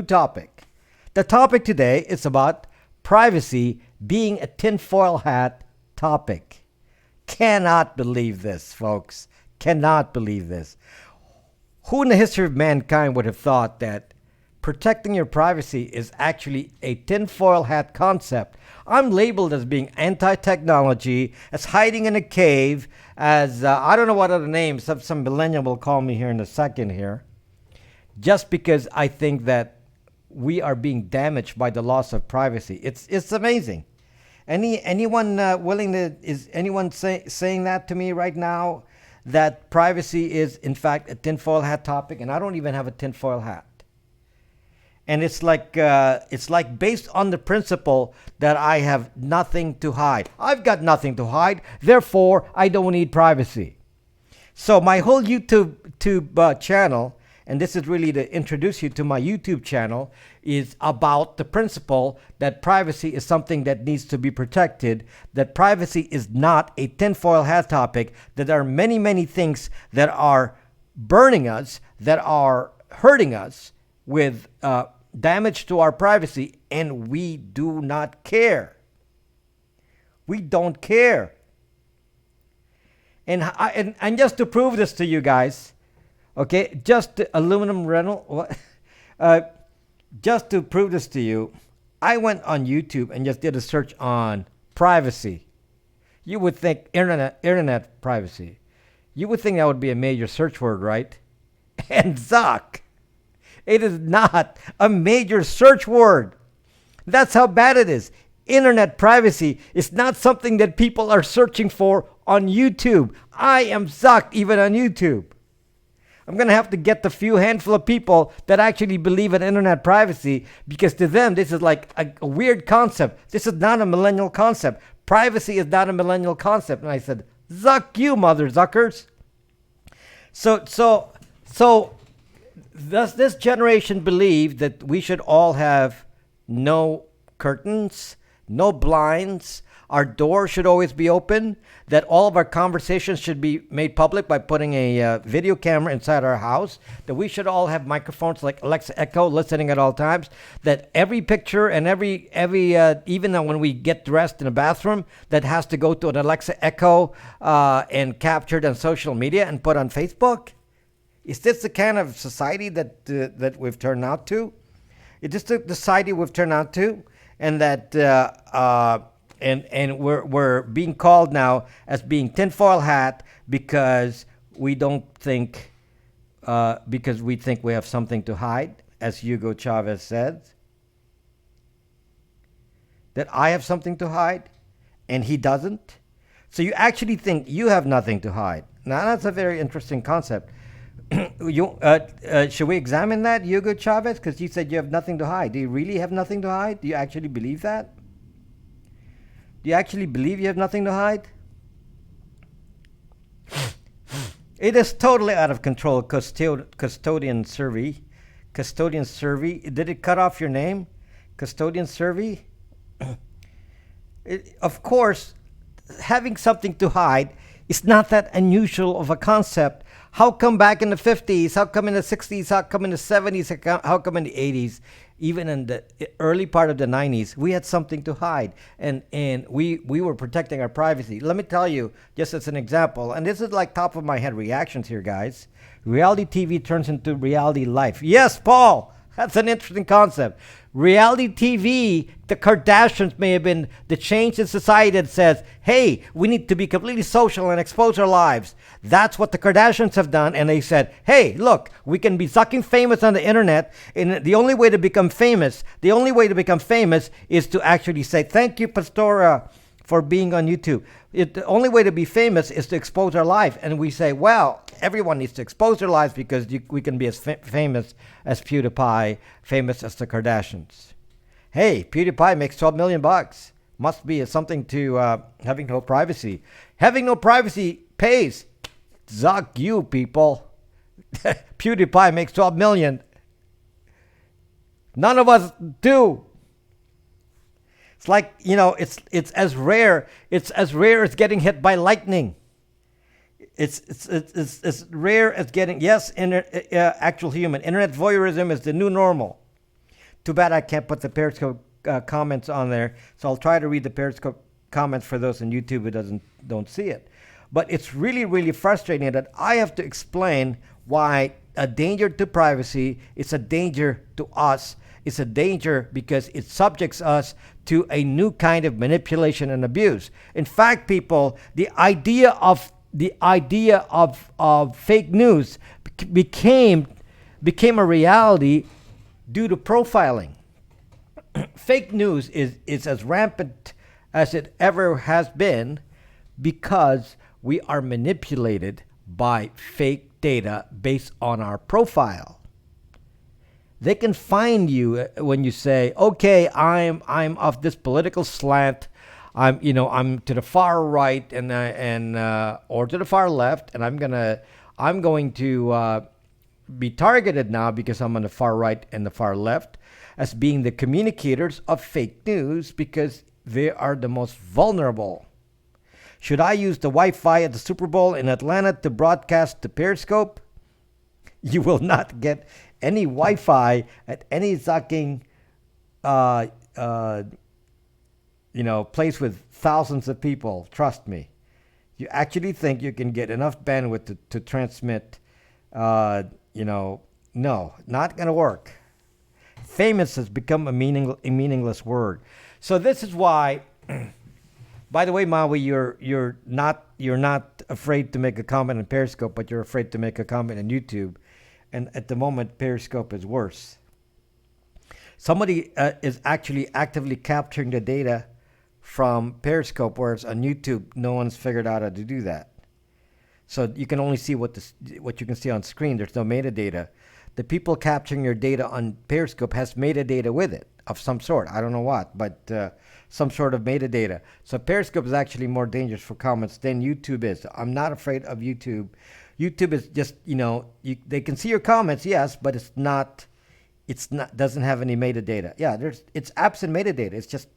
topic. The topic today is about privacy being a tinfoil hat topic. Cannot believe this, folks. Cannot believe this. Who in the history of mankind would have thought that protecting your privacy is actually a tinfoil hat concept? I'm labeled as being anti-technology, as hiding in a cave, as I don't know what other names, some millennial will call me here in a second here, just because I think that we are being damaged by the loss of privacy. It's amazing. Anyone willing to, is anyone saying that to me right now, that privacy is in fact a tinfoil hat topic? And I don't even have a tinfoil hat. And it's like based on the principle that I have nothing to hide. I've got nothing to hide, therefore I don't need privacy. So my whole YouTube channel, and this is really to introduce you to my YouTube channel, is about the principle that privacy is something that needs to be protected, that privacy is not a tinfoil hat topic, that there are many, many things that are burning us, that are hurting us with damage to our privacy, and we do not care. We don't care. And just to prove this to you guys, okay, just the aluminum rental. Just to prove this to you, I went on YouTube and just did a search on privacy. You would think internet privacy. You would think that would be a major search word, right? And Zuck, it is not a major search word. That's how bad it is. Internet privacy is not something that people are searching for on YouTube. I am Zuck even on YouTube. I'm going to have to get the few handful of people that actually believe in internet privacy, because to them, this is like a weird concept. This is not a millennial concept. Privacy is not a millennial concept. And I said, Zuck you, mother Zuckers. So does this generation believe that we should all have no curtains, no blinds, our door should always be open, that all of our conversations should be made public by putting a video camera inside our house, that we should all have microphones like Alexa Echo listening at all times, that every picture and every even when we get dressed in a bathroom, that has to go to an Alexa Echo and captured on social media and put on Facebook? Is this the kind of society that we've turned out to? Is this the society we've turned out to? And that and we're being called now as being tinfoil hat because we don't think because we think we have something to hide, as Hugo Chavez said. That I have something to hide and he doesn't. So you actually think you have nothing to hide. Now that's a very interesting concept. Should we examine that, Hugo Chavez? Because you said you have nothing to hide. Do you really have nothing to hide? Do you actually believe that? Do you actually believe you have nothing to hide? It is totally out of control, Custodian Survey. Custodian Survey. Did it cut off your name? Custodian Survey? Of course, having something to hide is not that unusual of a concept. How come back in the 50s? How come in the 60s? How come in the 70s? How come in the 80s? Even in the early part of the 90s, we had something to hide, and we were protecting our privacy. Let me tell you, just as an example, and this is like top of my head reactions here, guys. Reality TV turns into reality life. Yes, Paul, that's an interesting concept. Reality TV, the Kardashians may have been the change in society that says, hey, we need to be completely social and expose our lives. That's what the Kardashians have done. And they said, hey, look, we can be sucking famous on the internet. And the only way to become famous, is to actually say, thank you, Pastora, for being on YouTube. The only way to be famous is to expose our life. And we say, well, everyone needs to expose their lives because we can be as famous as PewDiePie, famous as the Kardashians. Hey, PewDiePie makes $12 million. Must be something to having no privacy. Having no privacy pays. Zuck you, people. PewDiePie makes $12 million. None of us do. It's like, it's as rare as getting hit by lightning. It's rare as getting, yes, actual human. Internet voyeurism is the new normal. Too bad I can't put the Periscope comments on there. So I'll try to read the Periscope comments for those on YouTube who don't see it. But it's really, really frustrating that I have to explain why a danger to privacy is a danger to us. It's a danger because it subjects us to a new kind of manipulation and abuse. In fact, people, the idea of fake news became a reality due to profiling. Fake news is as rampant as it ever has been because we are manipulated by fake data based on our profile. They can find you when you say, "Okay, I'm of this political slant. I'm to the far right and or to the far left, and I'm going to be targeted now because I'm on the far right and the far left as being the communicators of fake news because they are the most vulnerable. Should I use the Wi-Fi at the Super Bowl in Atlanta to broadcast to Periscope? You will not get any Wi-Fi at any fucking place with thousands of people. Trust me. You actually think you can get enough bandwidth to transmit? No, not gonna work. Famous has become a meaningless word. So this is why. By the way, Maui, you're not afraid to make a comment on Periscope, but you're afraid to make a comment on YouTube, and at the moment, Periscope is worse. Somebody is actually actively capturing the data from Periscope, whereas on YouTube, no one's figured out how to do that. So you can only see what you can see on screen. There's no metadata. The people capturing your data on Periscope has metadata with it of some sort. I don't know what, but some sort of metadata. So Periscope is actually more dangerous for comments than YouTube is. I'm not afraid of YouTube. YouTube is just, they can see your comments, yes, but it's not doesn't have any metadata. Yeah, it's absent metadata. It's just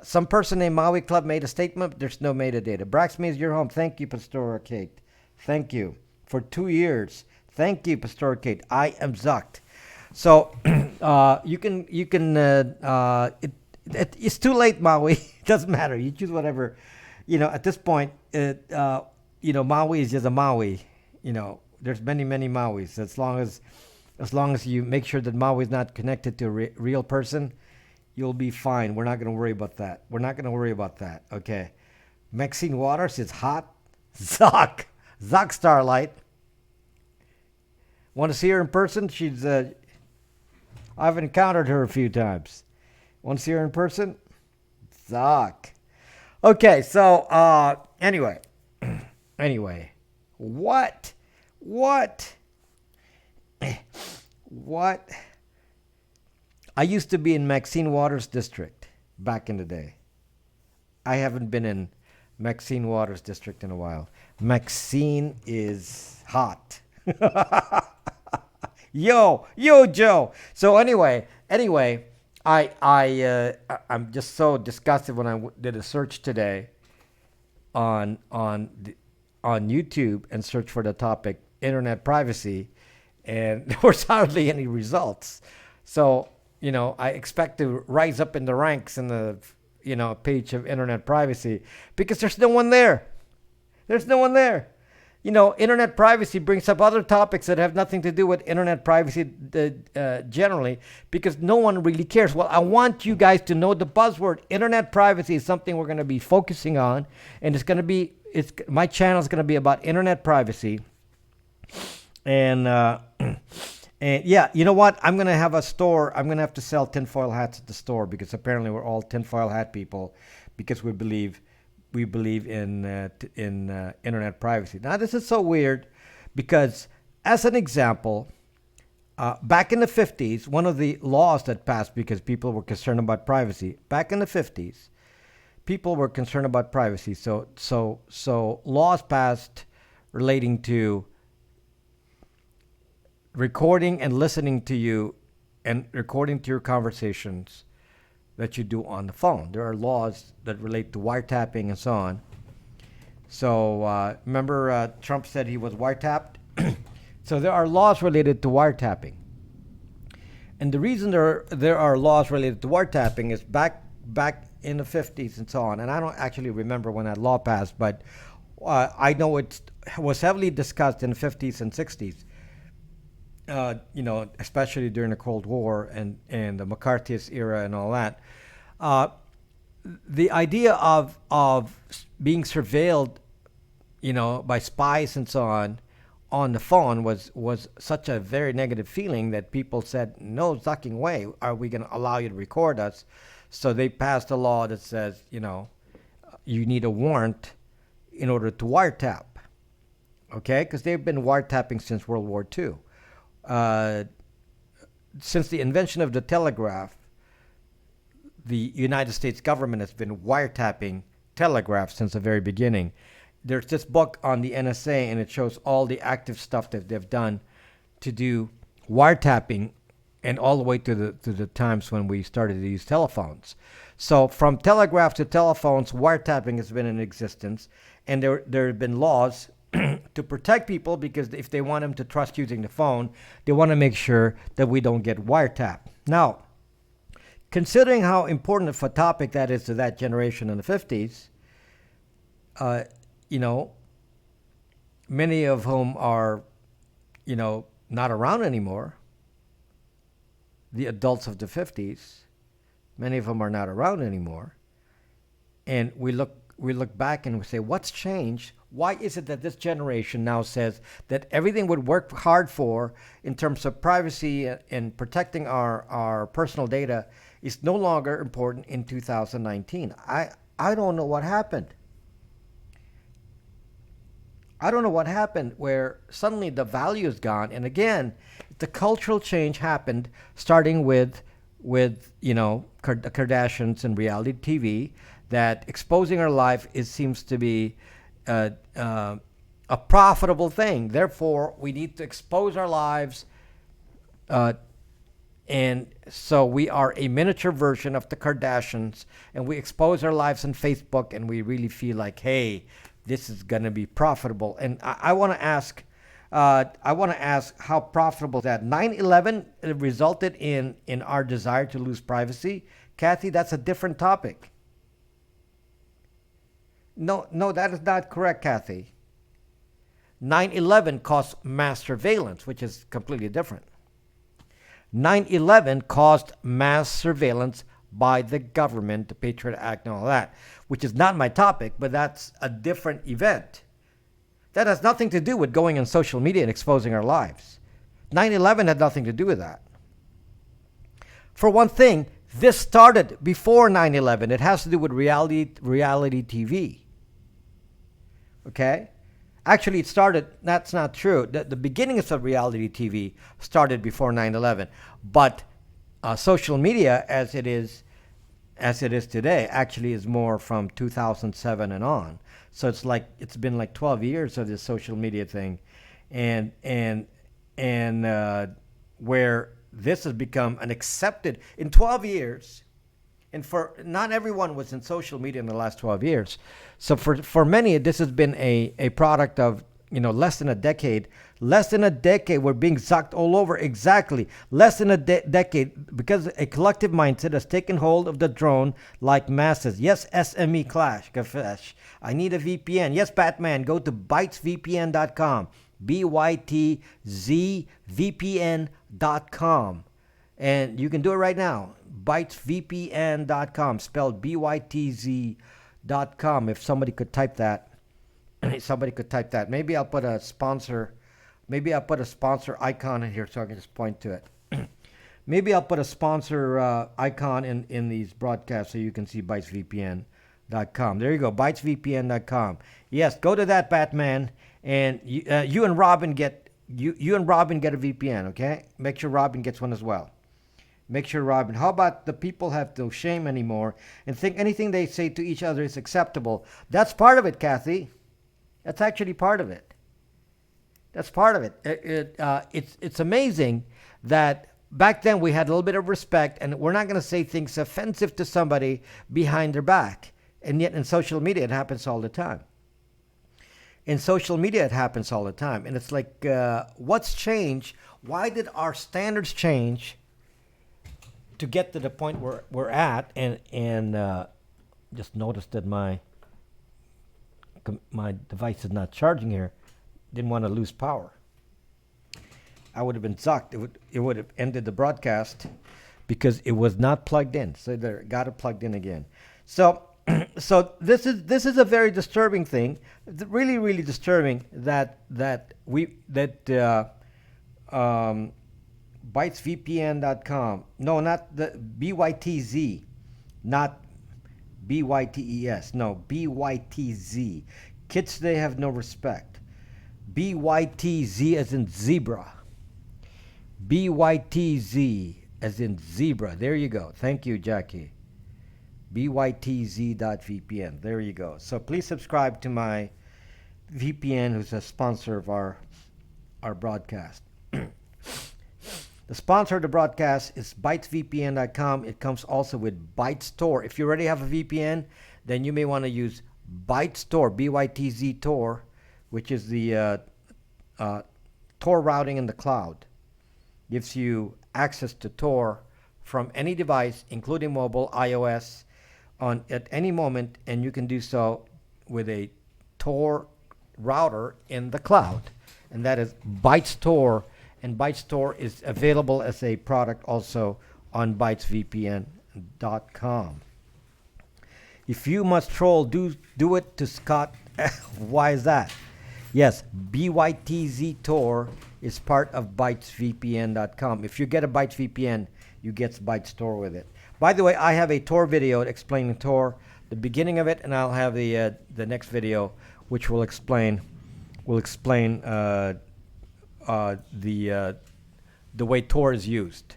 some person named Maui Club made a statement. There's no metadata. Brax means you're home. Thank you, Pastora Kate. Thank you for 2 years. Thank you, Pastora Kate. I am zucked. So it's too late, Maui. It doesn't matter. You choose whatever. At this point, Maui is just a Maui. There's many Mauis. As long as you make sure that Maui is not connected to a real person, you'll be fine. We're not going to worry about that. Okay. Maxine Waters is hot. Zuck Starlight. Want to see her in person? She's I've encountered her a few times. Want to see her in person? Zuck. Okay, so anyway, what? I used to be in Maxine Waters district back in the day. I haven't been in Maxine Waters district in a while. Maxine is hot. Yo, Joe. So anyway, I'm just so disgusted when I did a search today on YouTube and searched for the topic internet privacy, and there was hardly any results. So I expect to rise up in the ranks in the page of internet privacy because there's no one there. Internet privacy brings up other topics that have nothing to do with internet privacy generally because no one really cares. Well, I want you guys to know the buzzword internet privacy is something we're going to be focusing on, and my channel is going to be about internet privacy. And yeah, you know what? I'm going to have a store. I'm going to have to sell tinfoil hats at the store because apparently we're all tinfoil hat people because we believe in internet privacy. Now, this is so weird because, as an example, back in the 50s, one of the laws that passed because people were concerned about privacy, back in the 50s, people were concerned about privacy. So laws passed relating to recording and listening to you and recording to your conversations that you do on the phone. There are laws that relate to wiretapping and so on. So remember Trump said he was wiretapped? So there are laws related to wiretapping. And the reason there are laws related to wiretapping is back in the 50s and so on. And I don't actually remember when that law passed, but I know it was heavily discussed in the 50s and 60s. Especially during the Cold War and the McCarthyist era and all that. Uh, the idea of being surveilled, by spies and so on the phone was such a very negative feeling that people said, no sucking way are we going to allow you to record us. So they passed a law that says, you need a warrant in order to wiretap. Okay, because they've been wiretapping since World War II. Since the invention of the telegraph, the United States government has been wiretapping telegraph since the very beginning. There's this book on the NSA, and it shows all the active stuff that they've done to do wiretapping, and all the way to the times when we started to use telephones. So from telegraph to telephones, wiretapping has been in existence, and there have been laws to protect people, because if they want them to trust using the phone, they want to make sure that we don't get wiretapped. Now, considering how important of a topic that is to that generation in the 50s, many of whom are, not around anymore, the adults of the 50s, many of them are not around anymore. And we look back and we say, what's changed? Why is it that this generation now says that everything would work hard for in terms of privacy and protecting our personal data is no longer important in 2019? I don't know what happened. I don't know what happened where suddenly the value is gone. And again, the cultural change happened starting with the Kardashians and reality TV, that exposing our life seems to be a profitable thing. Therefore, we need to expose our lives, and so we are a miniature version of the Kardashians, and we expose our lives on Facebook, and we really feel like, hey, this is going to be profitable. And I want to ask, how profitable is that 9/11 resulted in our desire to lose privacy. Kathy, that's a different topic. No, that is not correct, Kathy. 9/11 caused mass surveillance, which is completely different. 9/11 caused mass surveillance by the government, the Patriot Act and all that, which is not my topic, but that's a different event. That has nothing to do with going on social media and exposing our lives. 9/11 had nothing to do with that. For one thing, this started before 9/11. It has to do with reality TV. Okay? Actually, it started, that's not true. The beginnings of reality TV started before 9/11. But social media, as it is today, actually is more from 2007 and on. So it's been like 12 years of this social media thing, and where this has become an accepted in 12 years. And for not everyone was in social media in the last 12 years. So for many, this has been a product of, less than a decade. Less than a decade, we're being sucked all over. Exactly. Less than a decade, because a collective mindset has taken hold of the drone like masses. Yes, SME Clash, Kafesh. I need a VPN. Yes, Batman, go to bytesvpn.com. bytzvpn.com. And you can do it right now. bytesvpn.com, spelled bytz.com. If somebody could type that. Maybe I'll put a sponsor icon in here so I can just point to it. Maybe I'll put a sponsor icon in these broadcasts so you can see bytesvpn.com. There you go, bytesvpn.com. Yes, go to that, Batman, and you and Robin get a VPN, okay? Make sure Robin gets one as well. How about the people have no shame anymore and think anything they say to each other is acceptable? That's part of it, Kathy. That's actually part of it. That's part of it. It's amazing that back then we had a little bit of respect, and we're not going to say things offensive to somebody behind their back. And yet in social media, it happens all the time. And it's like, what's changed? Why did our standards change to get to the point where we're at, and just noticed that my device is not charging here. Didn't want to lose power. I would have been sucked. It would have ended the broadcast because it was not plugged in. So they got it plugged in again. So so this is a very disturbing thing. Really, really disturbing that bytesvpn.com. No, not the BYTZ, not BYTES. No, BYTZ. Kids today have no respect. BYTZ as in zebra. BYTZ as in zebra. There you go. Thank you, Jackie. bytz.vpn. There you go. So please subscribe to my VPN, who's a sponsor of our broadcast. The sponsor of the broadcast is bytesvpn.com. It comes also with ByteStore. If you already have a VPN, then you may want to use ByteStore, BYTZ Tor, which is the Tor routing in the cloud. Gives you access to Tor from any device, including mobile, iOS, at any moment, and you can do so with a Tor router in the cloud. And that is ByteStore. And ByteStore is available as a product also on bytesvpn.com. If you must troll, do it to Scott. Why is that? Yes, BYTZ Tor is part of bytesvpn.com. If you get a Bytes VPN, you get ByteStore with it. By the way, I have a Tor video explaining Tor, the beginning of it, and I'll have the next video which will explain the way Tor is used,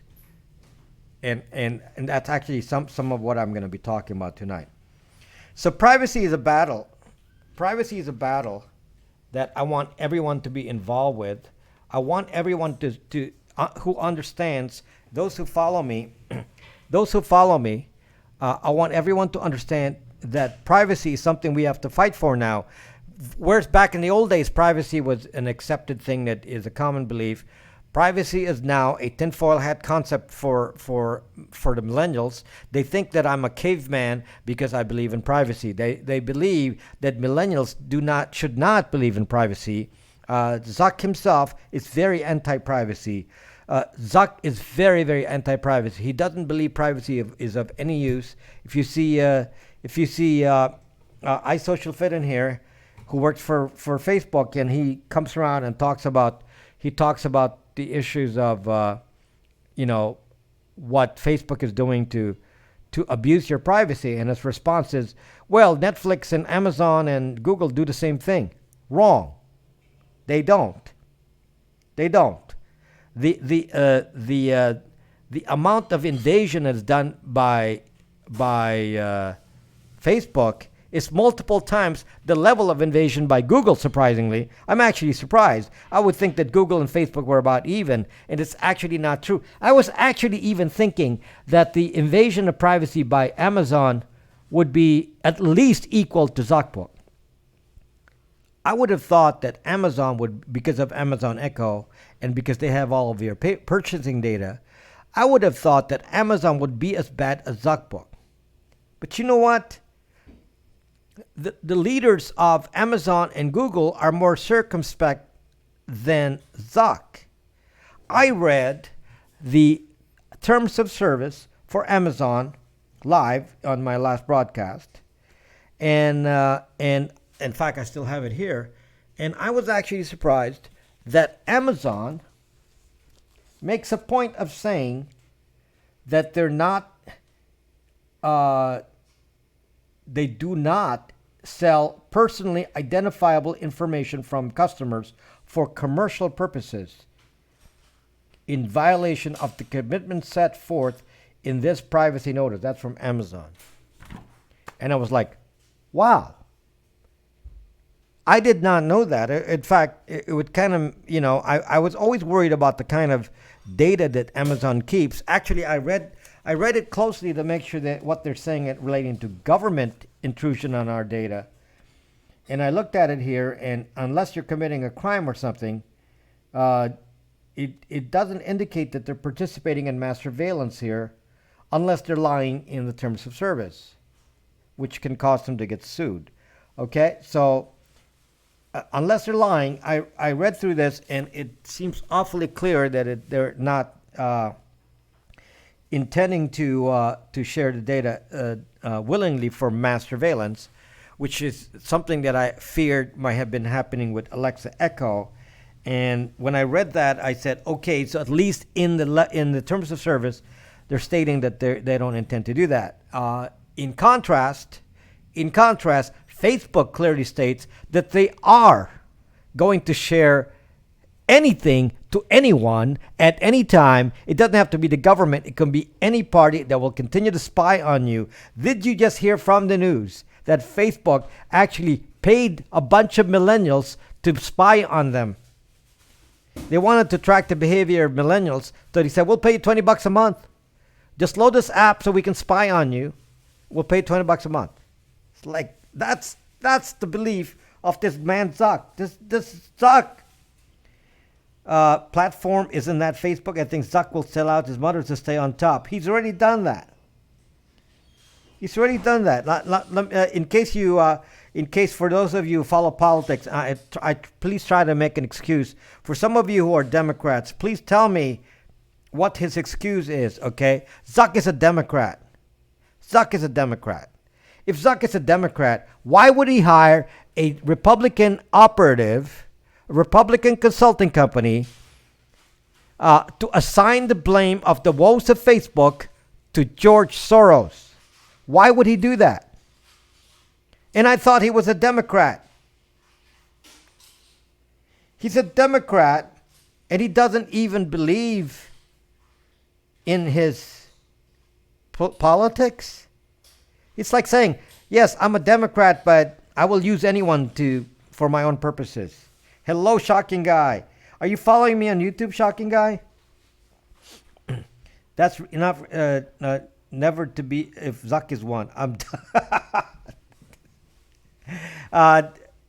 and that's actually some of what I'm going to be talking about tonight. So privacy is a battle. Privacy is a battle that I want everyone to be involved with. I want everyone to who understands, those who follow me, I want everyone to understand that privacy is something we have to fight for now. Whereas back in the old days, privacy was an accepted thing that is a common belief. Privacy is now a tinfoil hat concept for the millennials. They think that I'm a caveman because I believe in privacy. They believe that millennials should not believe in privacy. Zuck himself is very anti-privacy. Zuck is very, very anti-privacy. He doesn't believe privacy is of any use. If you see iSocialFit in here, who works for Facebook, and he comes around and talks about the issues of what Facebook is doing to abuse your privacy, and his response is, well, Netflix and Amazon and Google do the same thing. Wrong. They don't. The amount of invasion that's done by Facebook is multiple times the level of invasion by Google, surprisingly. I'm actually surprised. I would think that Google and Facebook were about even, and it's actually not true. I was actually even thinking that the invasion of privacy by Amazon would be at least equal to Zuckbook. I would have thought that Amazon would, because of Amazon Echo and because they have all of your purchasing data, I would have thought that Amazon would be as bad as Zuckbook. But you know what? The leaders of Amazon and Google are more circumspect than Zuck. I read the terms of service for Amazon live on my last broadcast, and in fact I still have it here, and I was actually surprised that Amazon makes a point of saying that they do not sell personally identifiable information from customers for commercial purposes in violation of the commitments set forth in this privacy notice. That's from Amazon. And I was like, wow. I did not know that. In fact, it would kind of, I was always worried about the kind of data that Amazon keeps. Actually, I read it closely to make sure that what they're saying relating to government intrusion on our data. And I looked at it here, and unless you're committing a crime or something, it doesn't indicate that they're participating in mass surveillance here unless they're lying in the terms of service, which can cause them to get sued. Okay, so unless they're lying, I read through this and it seems awfully clear that they're not intending to share the data willingly for mass surveillance, which is something that I feared might have been happening with Alexa Echo. And when I read that, I said, okay, so at least in the terms of service, they're stating that they don't intend to do that. In contrast, Facebook clearly states that they are going to share anything to anyone at any time. It doesn't have to be the government. It can be any party that will continue to spy on you. Did you just hear from the news that Facebook actually paid a bunch of millennials to spy on them? They wanted to track the behavior of millennials, so they said, we'll pay you $20 a month. Just load this app so we can spy on you. We'll pay $20 a month. It's like, that's the belief of this man Zuck. This Zuck platform isn't that Facebook. I think Zuck will sell out his mother to stay on top. He's already done that. In case for those of you who follow politics, I please try to make an excuse. For some of you who are Democrats, please tell me what his excuse is, okay? Zuck is a Democrat. Zuck is a Democrat. If Zuck is a Democrat, why would he hire a Republican operative, a Republican consulting company, to assign the blame of the woes of Facebook to George Soros? Why would he do that? And I thought he was a Democrat. He's a Democrat, and he doesn't even believe in his politics. It's like saying, yes, I'm a Democrat, but I will use anyone for my own purposes. Hello, Shocking Guy. Are you following me on YouTube, Shocking Guy? That's enough. Never to be if Zuck is one. I'm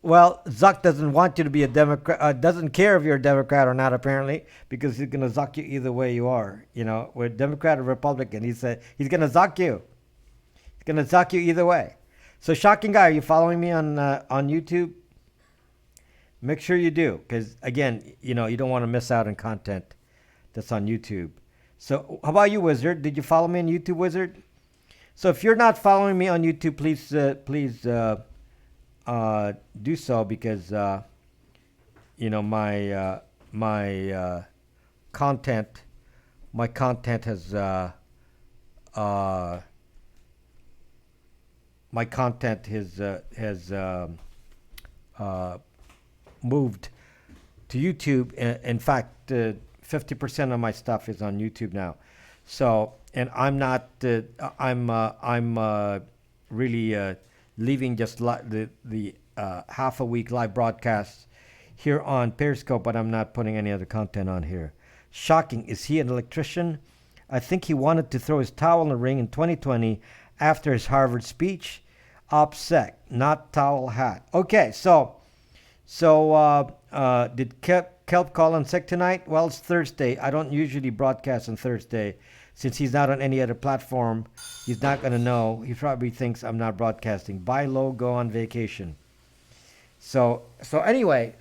well, Zuck doesn't want you to be a Democrat. Doesn't care if you're a Democrat or not, apparently, because he's gonna Zuck you either way you are. You know, we're Democrat or Republican. He said he's gonna Zuck you. He's gonna Zuck you either way. So, Shocking Guy, are you following me on YouTube? Make sure you do, because again, you don't want to miss out on content that's on YouTube. So how about you, Wizard? Did you follow me on YouTube, Wizard? So if you're not following me on YouTube, please do so, because my content has moved to YouTube. In fact, 50% of my stuff is on YouTube now. So, and I'm not. I'm really leaving just the half a week live broadcasts here on Periscope, but I'm not putting any other content on here. Shocking. Is he an electrician? I think he wanted to throw his towel in the ring in 2020 after his Harvard speech. OPSEC, not towel hat. Okay, so did Kelp call on sick tonight? Well, it's Thursday. I don't usually broadcast on Thursday. Since he's not on any other platform, he's not going to know. He probably thinks I'm not broadcasting. Buy low, go on vacation. So anyway,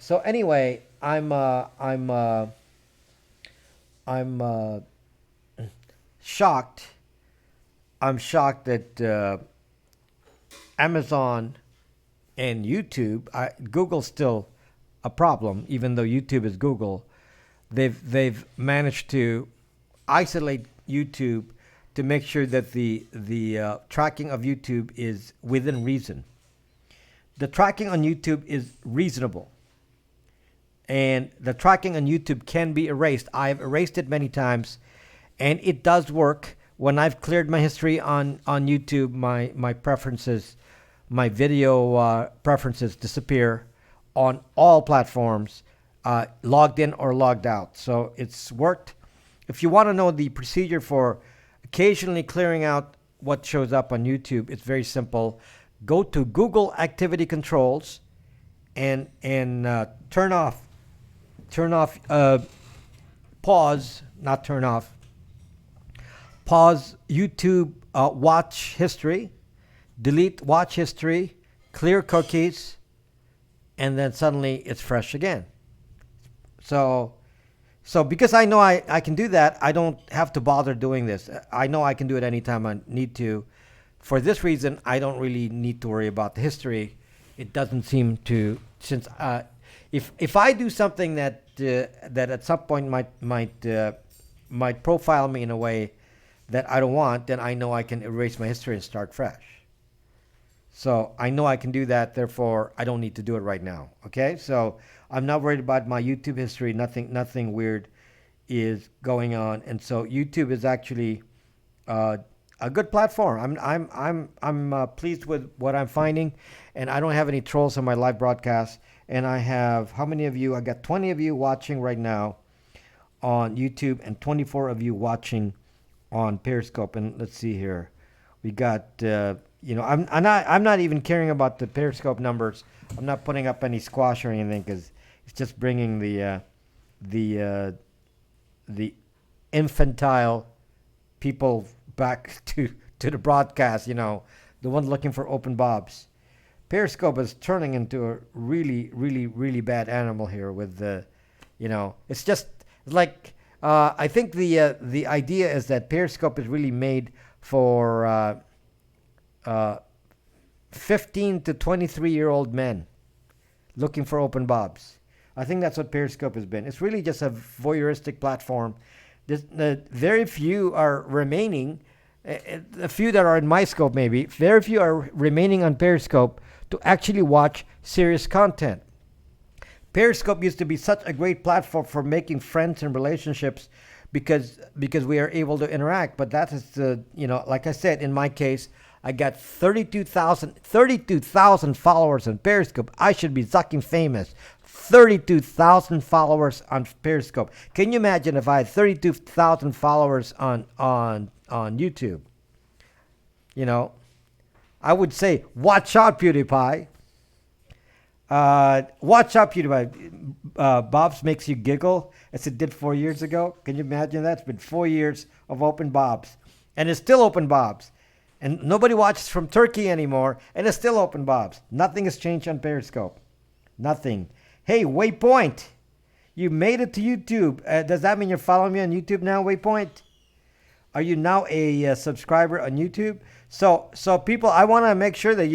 I'm shocked. I'm shocked that Amazon and YouTube, Google's still a problem, even though YouTube is Google. They've managed to isolate YouTube to make sure that the tracking of YouTube is within reason. The tracking on YouTube is reasonable, and the tracking on YouTube can be erased. I've erased it many times, and it does work. When I've cleared my history on YouTube, my preferences, my video preferences disappear on all platforms, logged in or logged out. So it's worked. If you want to know the procedure for occasionally clearing out what shows up on YouTube, it's very simple. Go to Google Activity Controls and turn off pause pause YouTube watch history, delete watch history, clear cookies, and then suddenly it's fresh again. So, so because I know I can do that, I don't have to bother doing this. I know I can do it anytime I need to. For this reason, I don't really need to worry about the history. It doesn't seem to, since if I do something that at some point might profile me in a way that I don't want, then I know I can erase my history and start fresh. So I know I can do that. Therefore, I don't need to do it right now. Okay, so I'm not worried about my YouTube history. Nothing weird is going on, and so YouTube is actually a good platform. I'm pleased with what I'm finding, and I don't have any trolls on my live broadcast. And I have, how many of you? I got 20 of you watching right now on YouTube, and 24 of you watching on Periscope. And let's see here, we got I'm not even caring about the Periscope numbers. I'm not putting up any squash or anything because it's just bringing the infantile people back to the broadcast. The ones looking for open bobs. Periscope is turning into a really, really, really bad animal here. With it's just like I think the idea is that Periscope is really made for 15 to 23-year-old men looking for open bobs. I think that's what Periscope has been. It's really just a voyeuristic platform. Very few are remaining. A few that are in my scope, maybe. Very few are remaining on Periscope to actually watch serious content. Periscope used to be such a great platform for making friends and relationships because we are able to interact. But that is like I said, in my case, I got 32,000 followers on Periscope. I should be sucking famous. 32,000 followers on Periscope. Can you imagine if I had 32,000 followers on YouTube? I would say, watch out, PewDiePie. Watch out, PewDiePie. Bobs makes you giggle, as it did 4 years ago. Can you imagine that? It's been 4 years of open Bobs. And it's still open Bobs. And nobody watches from Turkey anymore. And it's still open Bobs. Nothing has changed on Periscope. Nothing. Hey, Waypoint. You made it to YouTube. Does that mean you're following me on YouTube now, Waypoint? Are you now a subscriber on YouTube? So people, I want to make sure that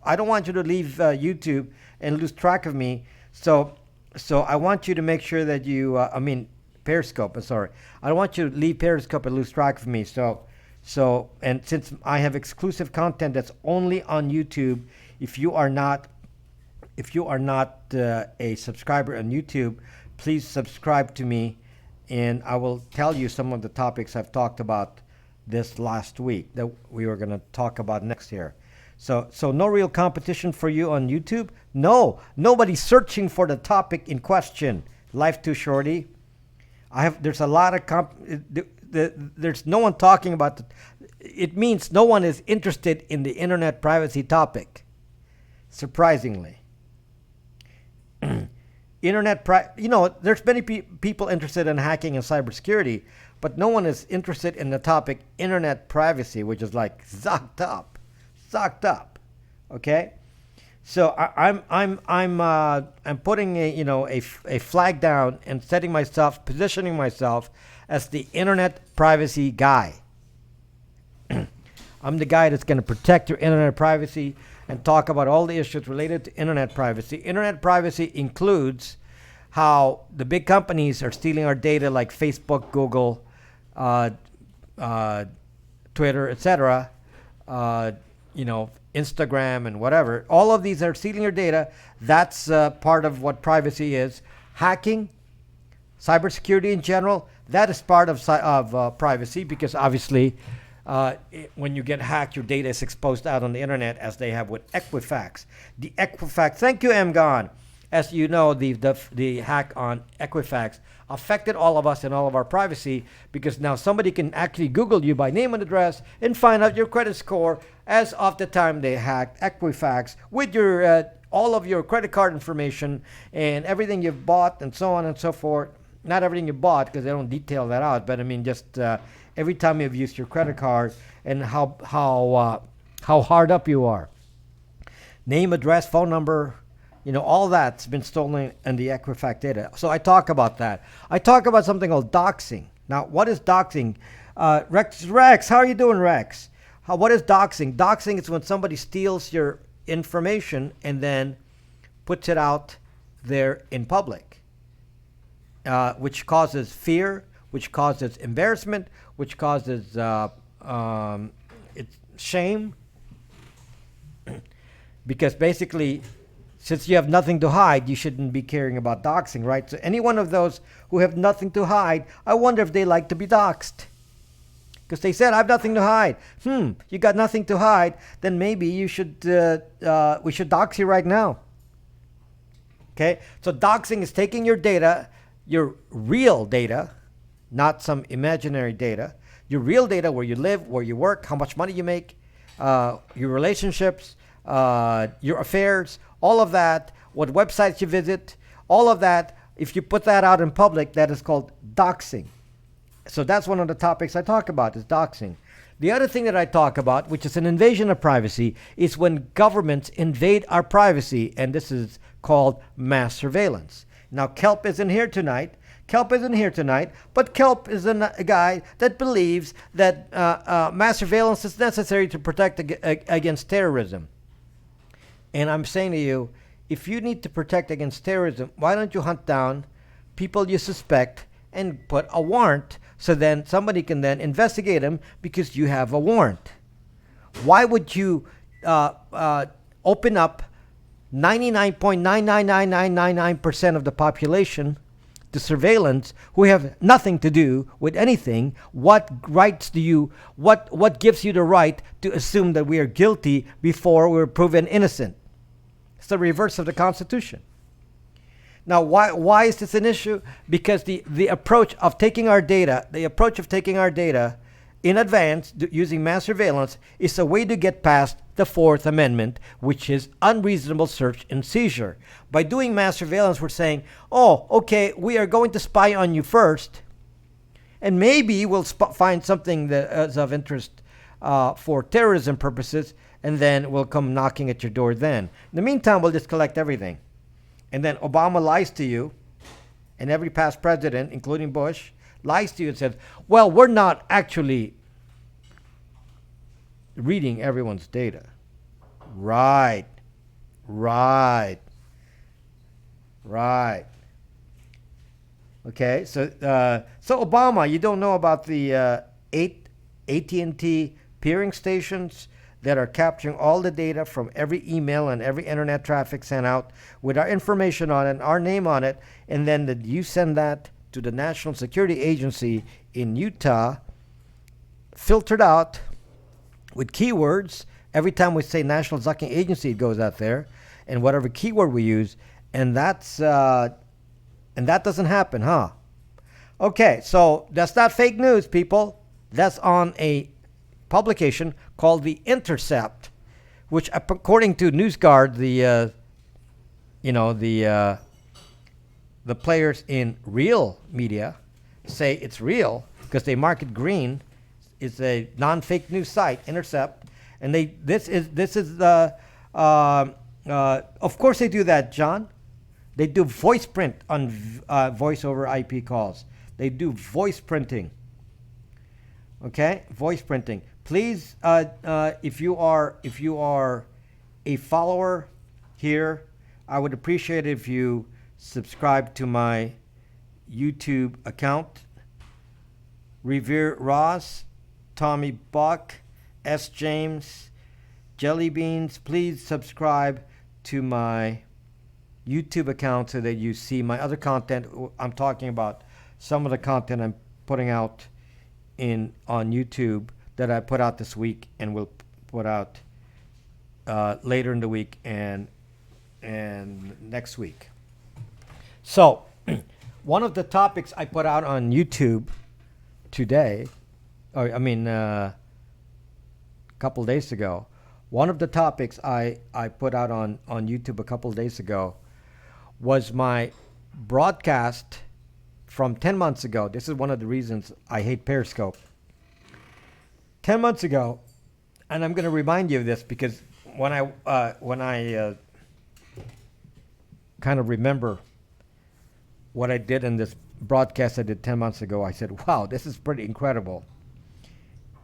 I don't want you to leave YouTube and lose track of me. So I want you to make sure that Periscope. Sorry, I don't want you to leave Periscope and lose track of me. So and since I have exclusive content that's only on YouTube, if you are not a subscriber on YouTube, please subscribe to me, and I will tell you some of the topics I've talked about this last week that we were going to talk about next year. So no real competition for you on YouTube. No, nobody's searching for the topic in question. Life too shorty. There's a lot of there's no one talking about it. Means no one is interested in the internet privacy topic. Surprisingly. There's many people interested in hacking and cybersecurity, but no one is interested in the topic internet privacy, which is like zocked up. Okay, so I'm putting a flag down and positioning myself as the internet privacy guy. I'm the guy that's going to protect your internet privacy and talk about all the issues related to internet privacy. Internet privacy includes how the big companies are stealing our data, like Facebook, Google, Twitter, etc. Instagram and whatever. All of these are stealing your data. That's part of what privacy is. Hacking, cybersecurity in general, that is part of privacy, because obviously when you get hacked, your data is exposed out on the internet, as they have with Equifax. The Equifax, thank you, Mgon. As you know, the hack on Equifax affected all of us and all of our privacy, because now somebody can actually Google you by name and address and find out your credit score as of the time they hacked Equifax with your all of your credit card information and everything you've bought and so on and so forth. Not everything you bought, because they don't detail that out, but I mean just every time you've used your credit card and how hard up you are. Name, address, phone number, all that's been stolen in the Equifax data. So I talk about that. I talk about something called doxing. Now, what is doxing? Rex, how are you doing, Rex? What is doxing? Doxing is when somebody steals your information and then puts it out there in public, which causes fear, which causes embarrassment, which causes shame. Because basically, since you have nothing to hide, you shouldn't be caring about doxing, right? So any one of those who have nothing to hide, I wonder if they like to be doxed. Because they said, I have nothing to hide. You got nothing to hide, then maybe we should dox you right now. Okay? So doxing is taking your data, your real data, not some imaginary data, your real data, where you live, where you work, how much money you make, your relationships, your affairs, all of that, what websites you visit, all of that. If you put that out in public, that is called doxing. So that's one of the topics I talk about, is doxing. The other thing that I talk about, which is an invasion of privacy, is when governments invade our privacy, and this is called mass surveillance. Now, Kelp isn't here tonight, but Kelp is a guy that believes that mass surveillance is necessary to protect against terrorism. And I'm saying to you, if you need to protect against terrorism, why don't you hunt down people you suspect and put a warrant, so then somebody can then investigate them because you have a warrant? Why would you open up 99.999999% of the population to surveillance who have nothing to do with anything? What rights do you, what gives you the right to assume that we are guilty before we're proven innocent? It's the reverse of the Constitution. Now, why is this an issue? Because the approach of taking our data in advance using mass surveillance is a way to get past the Fourth Amendment, which is unreasonable search and seizure. By doing mass surveillance, we're saying, oh, okay, we are going to spy on you first, and maybe we'll find something that is of interest for terrorism purposes, and then we'll come knocking at your door then. In the meantime, we'll just collect everything. And then Obama lies to you, and every past president, including Bush, lies to you and says, well, we're not actually reading everyone's data. Right. Okay, so Obama, you don't know about the 8 AT&T peering stations that are capturing all the data from every email and every internet traffic sent out with our information on it and our name on it, and then you send that to the National Security Agency in Utah, filtered out with keywords. Every time we say National Security Agency, it goes out there, and whatever keyword we use, and that doesn't happen, huh? Okay, so that's not fake news, people. That's on a publication called The Intercept, which, according to NewsGuard, the players in real media say it's real because they mark it green. It's a non-fake news site, Intercept, and this is the of course they do that, John. They do voice print on voice over IP calls. They do voice printing. Okay, voice printing. Please, if you are a follower here, I would appreciate it if you subscribe to my YouTube account. Revere Ross, Tommy Buck, S. James, Jelly Beans. Please subscribe to my YouTube account so that you see my other content. I'm talking about some of the content I'm putting out on YouTube that I put out this week and will put out later in the week and next week. So, one of the topics I put out on YouTube today, a couple days ago, one of the topics I put out on YouTube a couple days ago was my broadcast from 10 months ago. This is one of the reasons I hate Periscope. 10 months ago, and I'm going to remind you of this because when I kind of remember what I did in this broadcast I did 10 months ago, I said, wow, this is pretty incredible.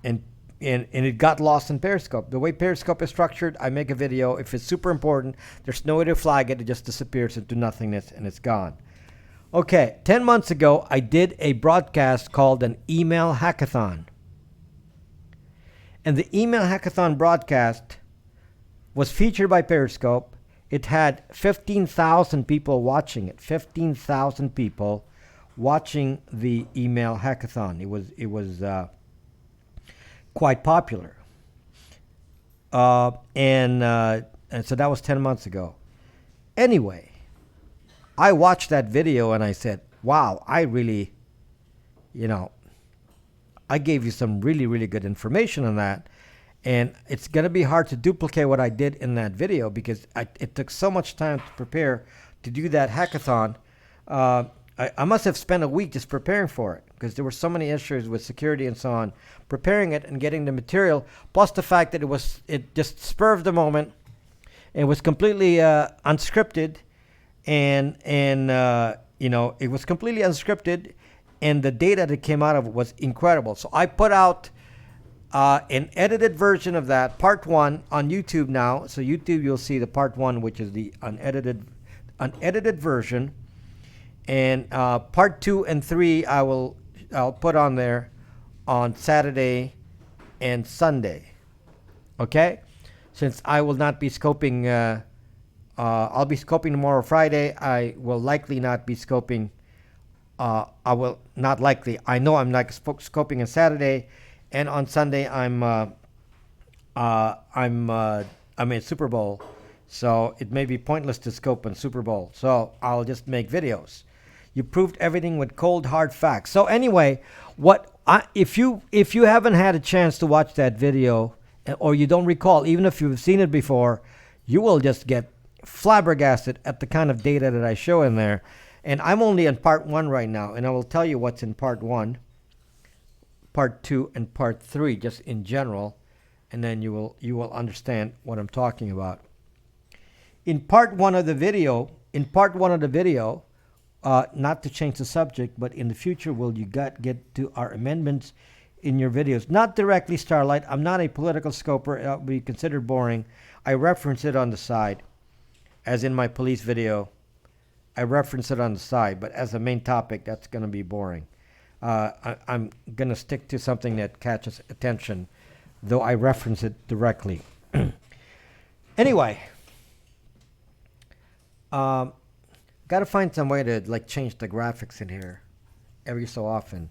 And it got lost in Periscope. The way Periscope is structured, I make a video. If it's super important, there's no way to flag it. It just disappears into nothingness and it's gone. Okay, 10 months ago, I did a broadcast called an email hackathon. And the email hackathon broadcast was featured by Periscope. It had 15,000 people watching it. 15,000 people watching the email hackathon. It was quite popular. And so that was 10 months ago. Anyway, I watched that video and I said, wow, I really, I gave you some really, really good information on that. And it's going to be hard to duplicate what I did in that video because it took so much time to prepare to do that hackathon. I must have spent a week just preparing for it because there were so many issues with security and so on, preparing it and getting the material, plus the fact that it just spur of the moment. It was completely unscripted, and it was completely unscripted, and the data that came out of it was incredible. So I put out an edited version of that, part 1, on YouTube now. So YouTube, you'll see the part 1, which is the unedited version. And part 2 and 3 I'll put on there on Saturday and Sunday. Okay? Since I will not be scoping, I'll be scoping tomorrow, Friday. I will likely not be scoping. I know I'm not scoping on Saturday, and on Sunday I'm at Super Bowl, so it may be pointless to scope on Super Bowl. So I'll just make videos. You proved everything with cold, hard facts. So anyway, if you haven't had a chance to watch that video, or you don't recall, even if you've seen it before, you will just get flabbergasted at the kind of data that I show in there. And I'm only in part 1 right now, and I will tell you what's in part 1, part 2, and part 3, just in general, and then you will understand what I'm talking about. In part 1 of the video, not to change the subject, but in the future, get to our amendments in your videos. Not directly, Starlight. I'm not a political scoper. It will be considered boring. I reference it on the side, as in my police video. I reference it on the side, but as a main topic, that's going to be boring. I'm going to stick to something that catches attention, though I reference it directly. Anyway, got to find some way to change the graphics in here every so often.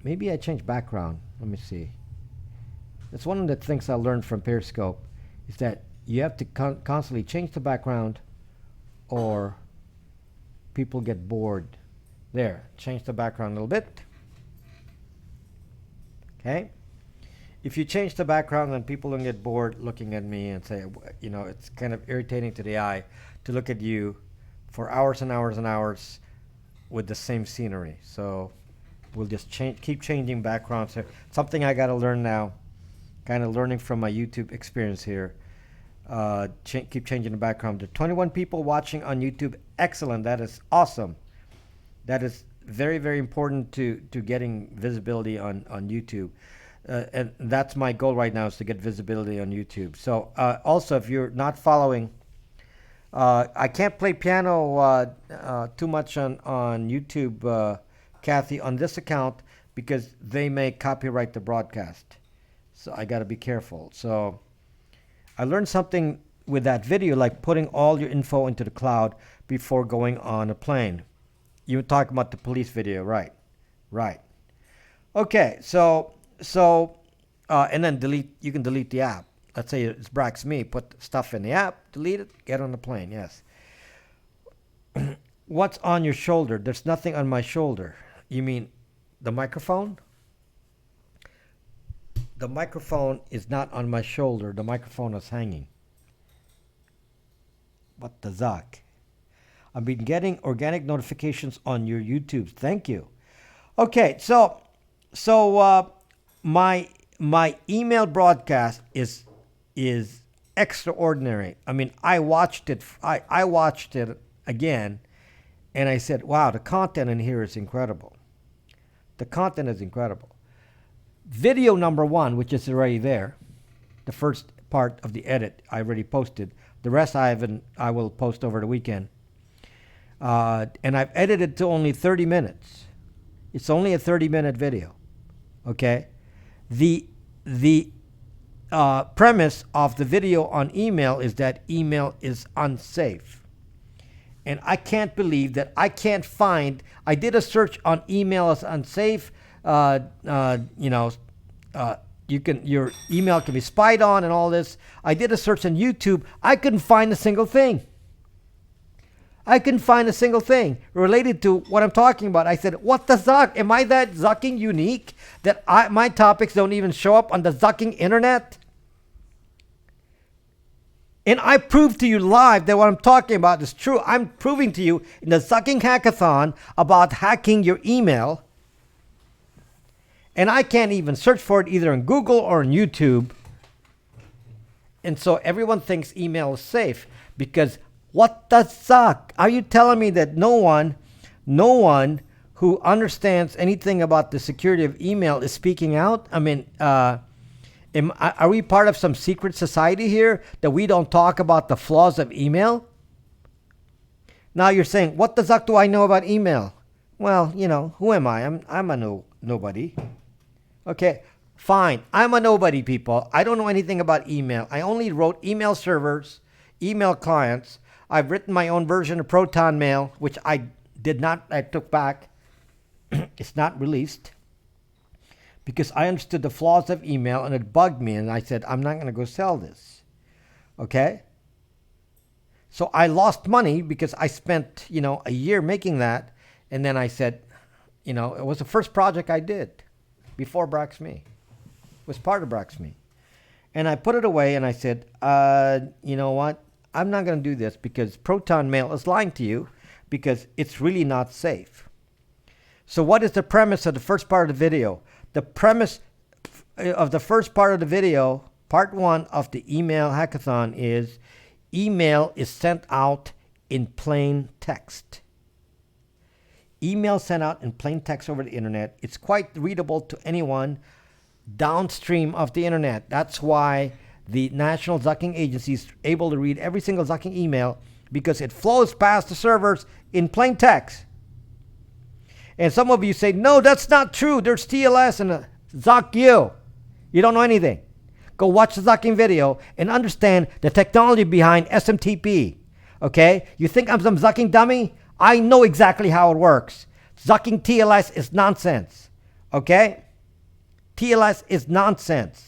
Maybe I change background. Let me see. That's one of the things I learned from Periscope, is that you have to constantly change the background or people get bored. There, change the background a little bit. Okay. If you change the background, then people don't get bored looking at me and say, it's kind of irritating to the eye to look at you for hours and hours and hours with the same scenery. So we'll just keep changing backgrounds. Something I got to learn now, kind of learning from my YouTube experience here. Keep changing the background. There are 21 people watching on YouTube. Excellent. That is awesome. That is very, very important to getting visibility on YouTube. And that's my goal right now, is to get visibility on YouTube. So also, if you're not following, I can't play piano too much on YouTube, Kathy, on this account, because they may copyright the broadcast. So I got to be careful. So I learned something with that video, like putting all your info into the cloud before going on a plane. You were talking about the police video, right? Right. Okay, so and then delete. You can delete the app. Let's say it's Brax Me. Put stuff in the app, delete it, get on the plane. Yes. What's on your shoulder? There's nothing on my shoulder. You mean the microphone? The microphone is not on my shoulder. The microphone is hanging. What the zuck? I've been getting organic notifications on your YouTube. Thank you. Okay, so my my email broadcast is extraordinary. I mean, I watched it. I watched it again, and I said, "Wow, the content in here is incredible. The content is incredible." Video number one, which is already there, the first part of the edit I already posted. The rest I haven't. I will post over the weekend. And I've edited to only 30 minutes. It's only a 30-minute video. Okay, the premise of the video on email is that email is unsafe, and I can't believe that I can't find. I did a search on email as unsafe. Your email can be spied on and all this. I did a search on YouTube. I couldn't find a single thing. I couldn't find a single thing related to what I'm talking about. I said, what the zuck? Am I that zucking unique that my topics don't even show up on the zucking internet? And I proved to you live that what I'm talking about is true. I'm proving to you in the zucking hackathon about hacking your email. And I can't even search for it either on Google or on YouTube. And so everyone thinks email is safe because what the zuck? Are you telling me that no one who understands anything about the security of email is speaking out? I mean, are we part of some secret society here that we don't talk about the flaws of email? Now you're saying, what the zuck do I know about email? Well, who am I? I'm a nobody. Okay, fine. I'm a nobody, people. I don't know anything about email. I only wrote email servers, email clients. I've written my own version of Proton Mail, which I took back. It's not released because I understood the flaws of email and it bugged me. And I said, I'm not going to go sell this. Okay. So I lost money because I spent, a year making that. And then I said, it was the first project I did before BraxMe. It was part of BraxMe. And I put it away and I said, you know what? I'm not going to do this because Proton Mail is lying to you because it's really not safe. So what is the premise of the first part of the video? The premise of the first part of the video, part one of the email hackathon, is email is sent out in plain text. Email sent out in plain text over the internet. It's quite readable to anyone downstream of the internet. That's why the National Zucking Agency is able to read every single zucking email because it flows past the servers in plain text. And some of you say, no, that's not true. There's TLS and zuck you. You don't know anything. Go watch the zucking video and understand the technology behind SMTP. Okay? You think I'm some zucking dummy? I know exactly how it works. Zucking TLS is nonsense. Okay? TLS is nonsense.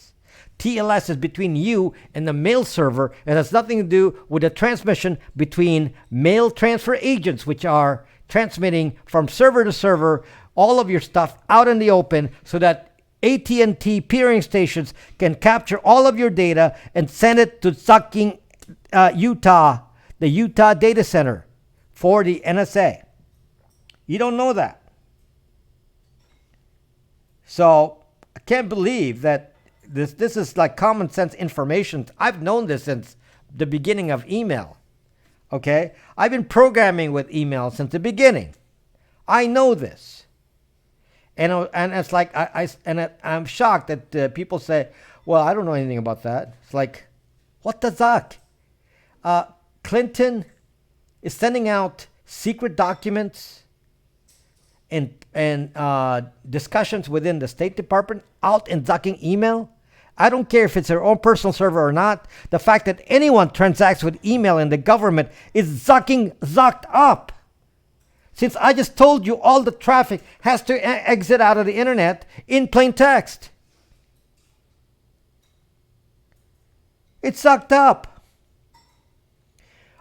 TLS is between you and the mail server. It has nothing to do with the transmission between mail transfer agents, which are transmitting from server to server all of your stuff out in the open so that AT&T peering stations can capture all of your data and send it to Zucking Utah, the Utah data center for the NSA. You don't know that. So I can't believe that this is like common sense information. I've known this since the beginning of email. Okay? I've been programming with email since the beginning. I know this. And it's like I'm shocked that people say, well, I don't know anything about that. It's like, what the zuck? Clinton is sending out secret documents and discussions within the State Department out in zucking email. I don't care if it's their own personal server or not. The fact that anyone transacts with email in the government is zucked up. Since I just told you all the traffic has to exit out of the internet in plain text. It's sucked up.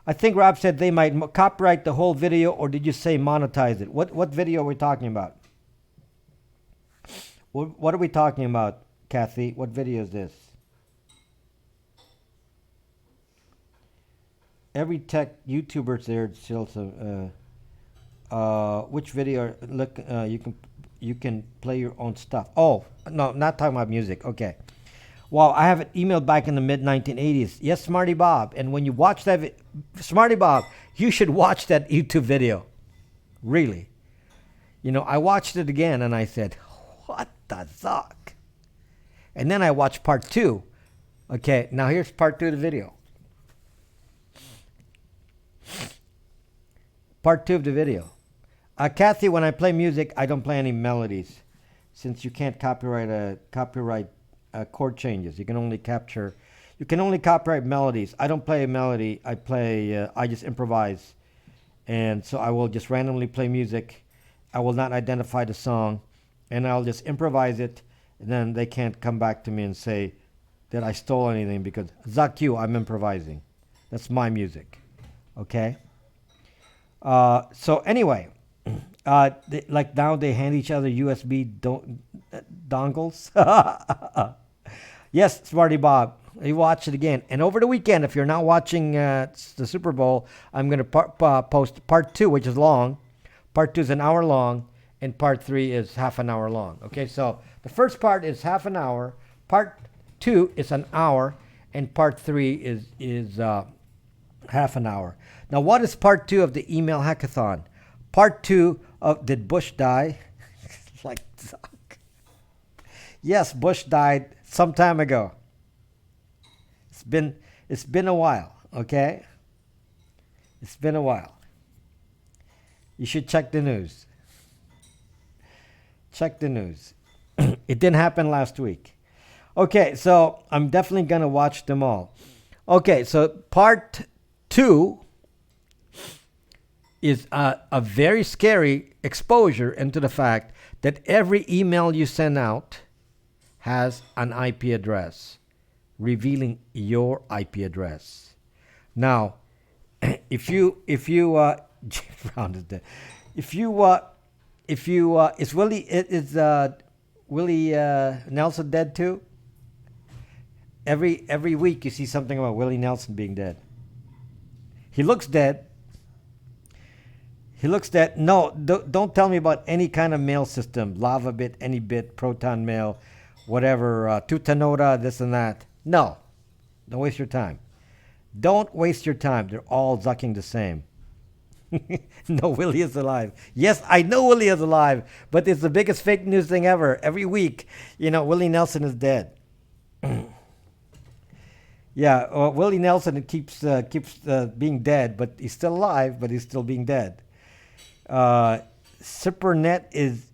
I think Rob said they might copyright the whole video, or did you say monetize it? What video are we talking about? What are we talking about, Kathy? What video is this? Every tech YouTuber's there still. Which video? Look, you can you can play your own stuff. Oh no, not talking about music. Okay. Well, I have an email back in the mid 1980s. Yes, Smarty Bob. And when you watch that, Smarty Bob, you should watch that YouTube video. Really. You know, I watched it again and I said, what the fuck? And then I watched part 2. Okay, now here's part 2 of the video. Part 2 of the video. Kathy, when I play music, I don't play any melodies, since you can't copyright chord changes. You can only copyright melodies. I don't play a melody. I just improvise, and so I will just randomly play music. I will not identify the song, and I'll just improvise it. And then they can't come back to me and say that I stole anything, because Zuck you, I'm improvising. That's my music. Okay. So anyway, like now they hand each other USB dongles. Yes, Smarty Bob, you watch it again. And over the weekend, if you're not watching the Super Bowl, I'm going to post part 2, which is long. Part 2 is an hour long, and part 3 is half an hour long. Okay, so the first part is half an hour. Part 2 is an hour, and part 3 is half an hour. Now, what is part 2 of the email hackathon? Part 2 of Did Bush Die? Like, yes, Bush died some time ago. It's been a while, okay? It's been a while. You should check the news. Check the news. It didn't happen last week. Okay, so I'm definitely going to watch them all. Okay, so part 2 is a very scary exposure into the fact that every email you send out has an IP address, revealing your IP address. Now, if you James Brown is dead. If you is Willie Nelson dead too? Every week you see something about Willie Nelson being dead. He looks dead. He looks dead. No, don't tell me about any kind of mail system. Lava Bit, AnyBit, Proton Mail, whatever, Tutanota, this and that. No. Don't waste your time. Don't waste your time. They're all zucking the same. No, Willie is alive. Yes, I know Willie is alive, but it's the biggest fake news thing ever. Every week, Willie Nelson is dead. Yeah, Willie Nelson keeps being dead, but he's still alive, but he's still being dead. SuperNet is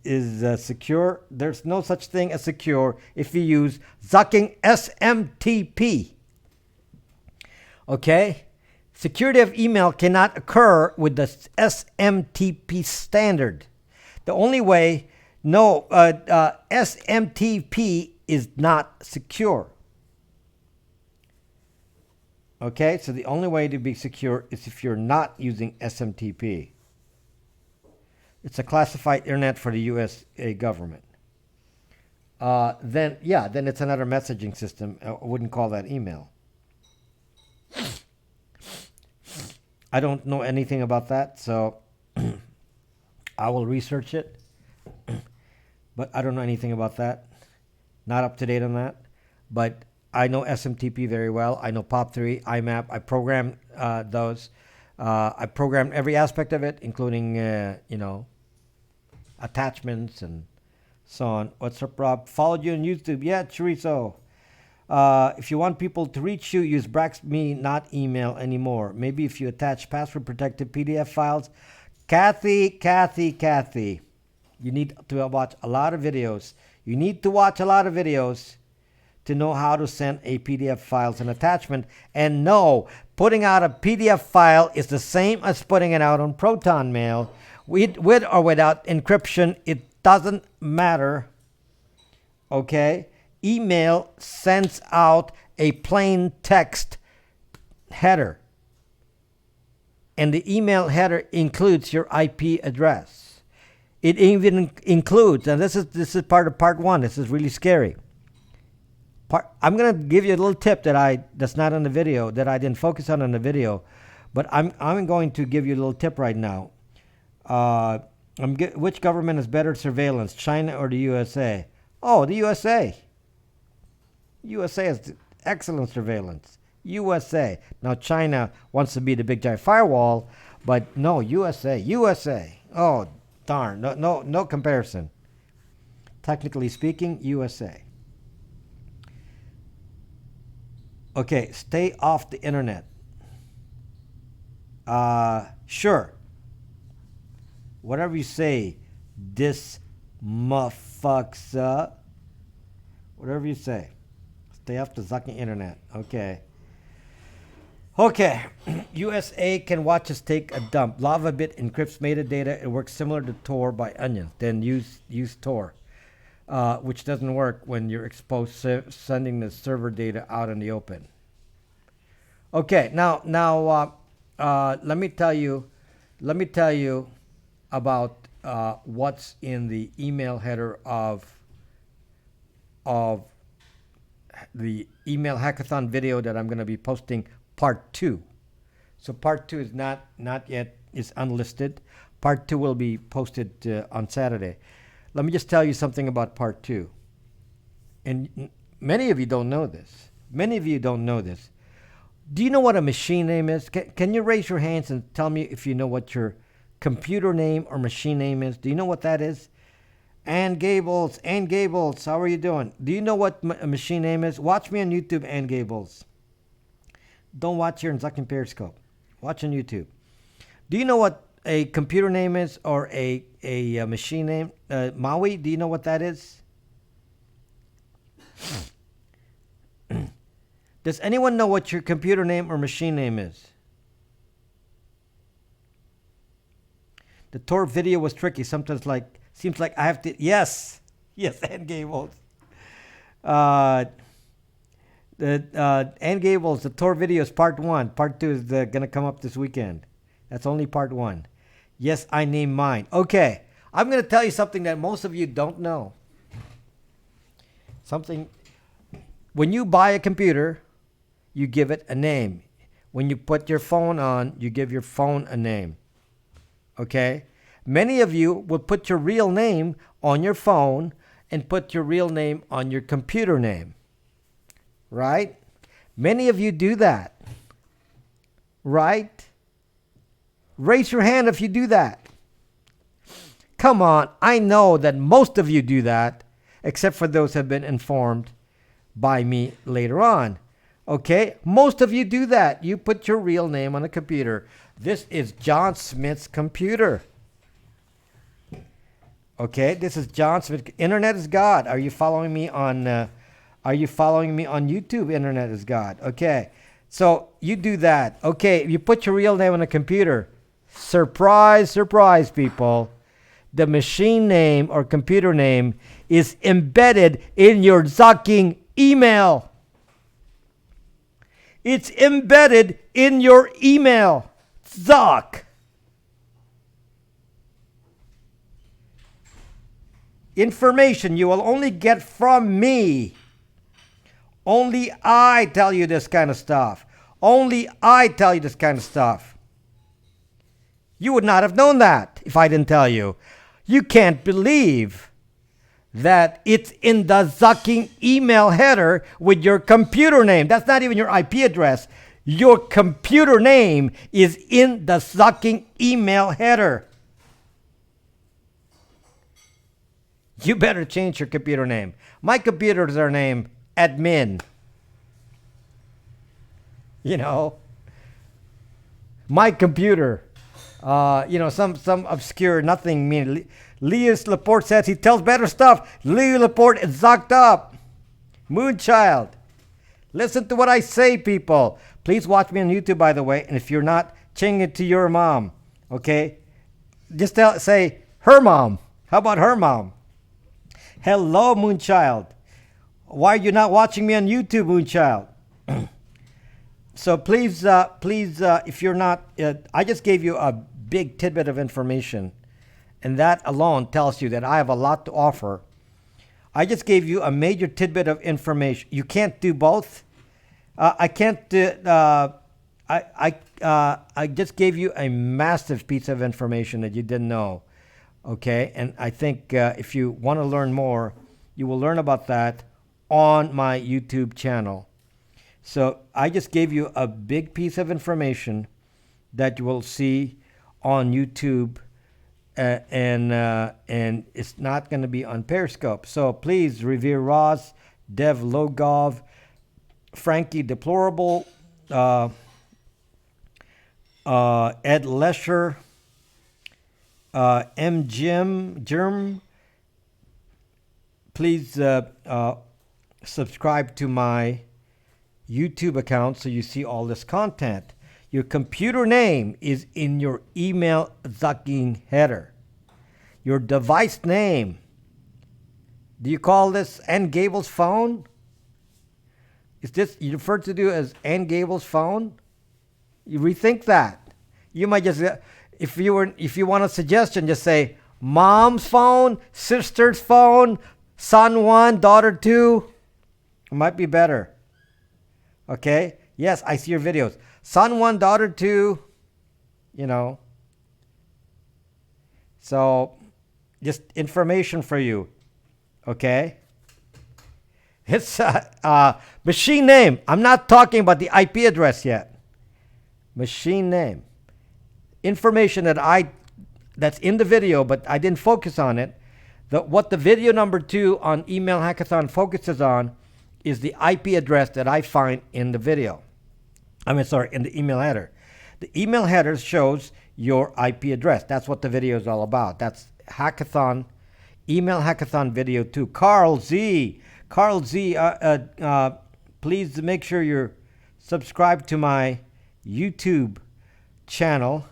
secure. There's no such thing as secure if you use zucking SMTP. Okay? Security of email cannot occur with the SMTP standard. The only way, SMTP is not secure. Okay, so the only way to be secure is if you're not using SMTP. It's a classified internet for the U.S. government. Then it's another messaging system. I wouldn't call that email. I don't know anything about that, so I will research it. But I don't know anything about that. Not up to date on that. But I know SMTP very well. I know POP3, IMAP. I programmed those. I programmed every aspect of it, including, attachments and so on. What's up, Rob? Followed you on YouTube. Yeah, chorizo. If you want people to reach you, use Brax.me, not email anymore. Maybe if you attach password-protected PDF files. Kathy, you need to watch a lot of videos. You need to watch a lot of videos to know how to send a PDF file as an attachment. And no, putting out a PDF file is the same as putting it out on Proton Mail. With or without encryption, it doesn't matter. Okay? Email sends out a plain text header. And the email header includes your IP address. It even includes, and this is part of part 1. This is really scary. I'm going to give you a little tip that's not on the video, that I didn't focus on the video, but I'm going to give you a little tip right now. Which government has better surveillance, China or the USA? Oh, the USA. USA has excellent surveillance. USA. Now China wants to be the big giant firewall, but no, USA. USA. Oh, darn. No comparison. Technically speaking, USA. Okay, stay off the internet. Sure. Whatever you say, this motherfucker. Whatever you say. Stay off the zucking internet. Okay. Okay. USA can watch us take a dump. LavaBit encrypts metadata. It works similar to Tor by Onion. Then use Tor, which doesn't work when you're exposed sending the server data out in the open. Okay. Now, let me tell you about what's in the email header of the email hackathon video that I'm going to be posting part 2. So part 2 is not yet, is unlisted. Part 2 will be posted on Saturday. Let me just tell you something about part 2. And many of you don't know this. Do you know what a machine name is? Can you raise your hands and tell me if you know what your computer name or machine name is? Do you know what that is? Ann Gables, how are you doing? Do you know what a machine name is? Watch me on YouTube, Ann Gables. Don't watch here in Zucking Periscope. Watch on YouTube. Do you know what a computer name is or a machine name? Maui, do you know what that is? Does anyone know what your computer name or machine name is? The Tor video was tricky. Sometimes seems like I have to. Yes, Ann Gables. Ann Gables, the Tor video is part 1. Part 2 is going to come up this weekend. That's only part 1. Yes, I named mine. Okay, I'm going to tell you something that most of you don't know. When you buy a computer, you give it a name. When you put your phone on, you give your phone a name. Okay? Many of you will put your real name on your phone and put your real name on your computer name. Right? Many of you do that. Right? Raise your hand if you do that. Come on, I know that most of you do that, except for those who have been informed by me later on. Okay? Most of you do that. You put your real name on a computer. This is John Smith's computer. Okay, this is John Smith. Internet is God. Are you following me on YouTube? Internet is God. Okay. So you do that. Okay, you put your real name on a computer. Surprise, surprise, people. The machine name or computer name is embedded in your zucking email. It's embedded in your email. Zuck. Information you will only get from me. Only I tell you this kind of stuff. Only I tell you this kind of stuff. You would not have known that if I didn't tell you. You can't believe that it's in the zucking email header with your computer name. That's not even your IP address. Your computer name is in the zucking email header. You better change your computer name. My computers are named admin. You know, my computer. Some obscure nothing mean. Leus Laporte says he tells better stuff. Leo Laporte is zocked up. Moonchild. Listen to what I say, people. Please watch me on YouTube, by the way. And if you're not, ching it to your mom. Okay? Just say her mom. How about her mom? Hello, Moonchild. Why are you not watching me on YouTube, Moonchild? So please, if you're not, I just gave you a big tidbit of information, and that alone tells you that I have a lot to offer. I just gave you a major tidbit of information. You can't do both. I can't do. I just gave you a massive piece of information that you didn't know. Okay, and I think if you want to learn more, you will learn about that on my YouTube channel. So I just gave you a big piece of information that you will see on YouTube, and it's not going to be on Periscope. So please, Revere Ross, Dev Logov, Frankie Deplorable, Ed Lesher, M. Germ, please subscribe to my YouTube account so you see all this content. Your computer name is in your email zucking header. Your device name. Do you call this Ann Gable's phone? Is this you refer to do as Ann Gable's phone? You rethink that. You might just, if you want a suggestion, just say mom's phone, sister's phone, son 1, daughter 2. It might be better. Okay? Yes, I see your videos. Son 1, daughter 2, you know. So, just information for you. Okay? It's machine name. I'm not talking about the IP address yet. Machine name. Information that's in the video, but I didn't focus on it. What the video number 2 on Email Hackathon focuses on is the IP address that I find in the video. In the email header. The email header shows your IP address. That's what the video is all about. That's Hackathon, Email Hackathon video 2. Carl Z, please make sure you're subscribed to my YouTube channel.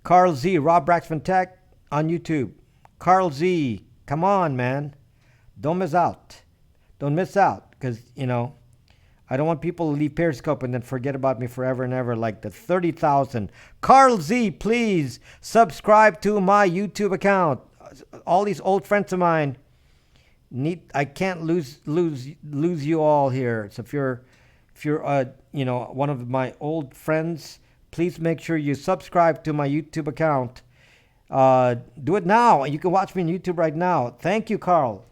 Carl Z, Rob Braxton Tech on YouTube. Carl Z, come on, man. Don't miss out. Don't miss out, because, you know, I don't want people to leave Periscope and then forget about me forever and ever like the 30,000. Carl Z, please subscribe to my YouTube account. All these old friends of mine I can't lose you all here. So if you're one of my old friends, please make sure you subscribe to my YouTube account. Do it now. You can watch me on YouTube right now. Thank you, Carl.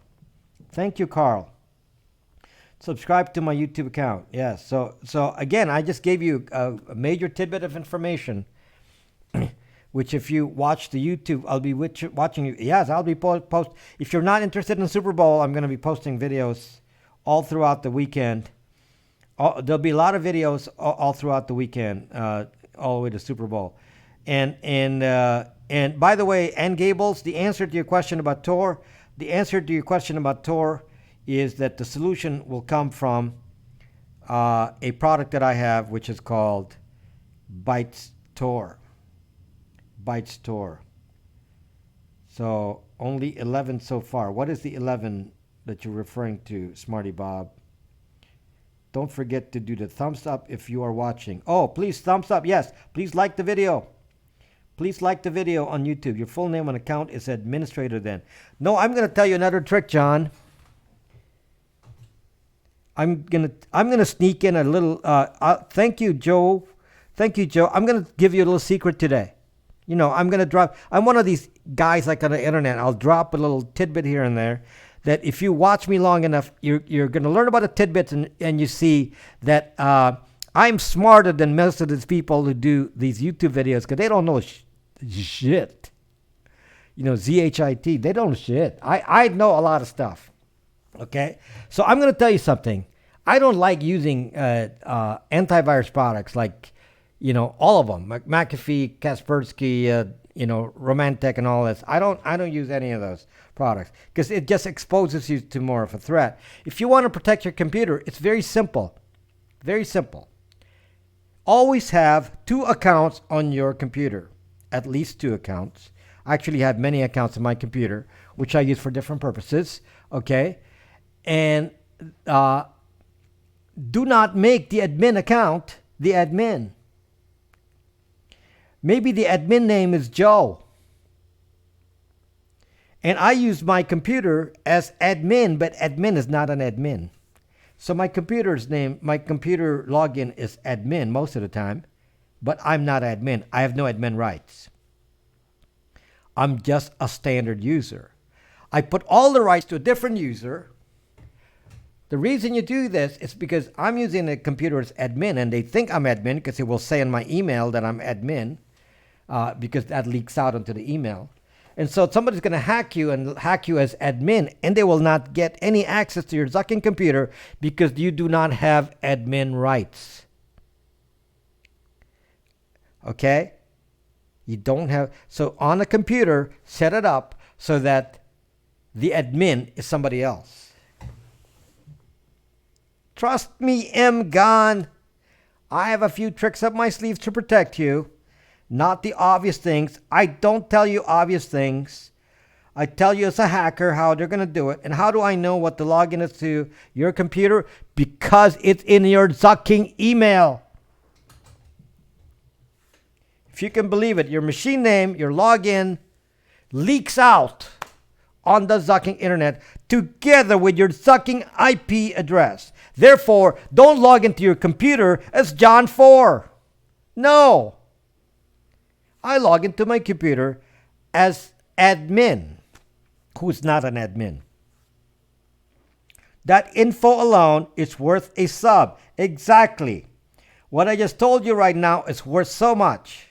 Subscribe to my YouTube account. Yes. So again, I just gave you a major tidbit of information, which if you watch the YouTube, I'll be watching you. Yes, I'll be post. If you're not interested in Super Bowl, I'm going to be posting videos all throughout the weekend. There'll be a lot of videos all throughout the weekend, all the way to Super Bowl. And by the way, Ann Gables, the answer to your question about Tor, is that the solution will come from a product that I have, which is called Bytes Tor. So only 11 so far. What is the 11 that you're referring to, Smarty Bob? Don't forget to do the thumbs up if you are watching. Oh, please thumbs up. Yes, please like the video. Please like the video on YouTube. Your full name and account is administrator then. No, I'm going to tell you another trick, John. I'm gonna sneak in a little. Thank you, Joe. I'm gonna give you a little secret today. You know, I'm one of these guys like on the internet. I'll drop a little tidbit here and there. That if you watch me long enough, you're gonna learn about the tidbits, and you see that I'm smarter than most of these people who do these YouTube videos, because they don't know shit. You know, ZHIT. They don't know shit. I know a lot of stuff. Okay, so I'm going to tell you something. I don't like using antivirus products like, all of them, McAfee, Kaspersky, Romantech, and all this. I don't use any of those products because it just exposes you to more of a threat. If you want to protect your computer, it's very simple. Very simple. Always have 2 accounts on your computer, at least 2 accounts. I actually have many accounts on my computer, which I use for different purposes. Okay. And do not make the admin account the admin. Maybe the admin name is Joe. And I use my computer as admin, but admin is not an admin. So my computer login is admin most of the time, but I'm not admin. I have no admin rights. I'm just a standard user. I put all the rights to a different user. The reason you do this is because I'm using the computer as admin, and they think I'm admin because it will say in my email that I'm admin, because that leaks out onto the email. And so somebody's going to hack you and hack you as admin, and they will not get any access to your Zucking computer because you do not have admin rights. Okay? You don't have. So on a computer, set it up so that the admin is somebody else. Trust me, M. Gon. I have a few tricks up my sleeves to protect you. Not the obvious things. I don't tell you obvious things. I tell you as a hacker how they're going to do it. And how do I know what the login is to your computer? Because it's in your Zucking email. If you can believe it, your machine name, your login, leaks out on the Zucking internet together with your Zucking IP address. Therefore, don't log into your computer as John 4. No. I log into my computer as admin, who's not an admin. That info alone is worth a sub. Exactly. What I just told you right now is worth so much.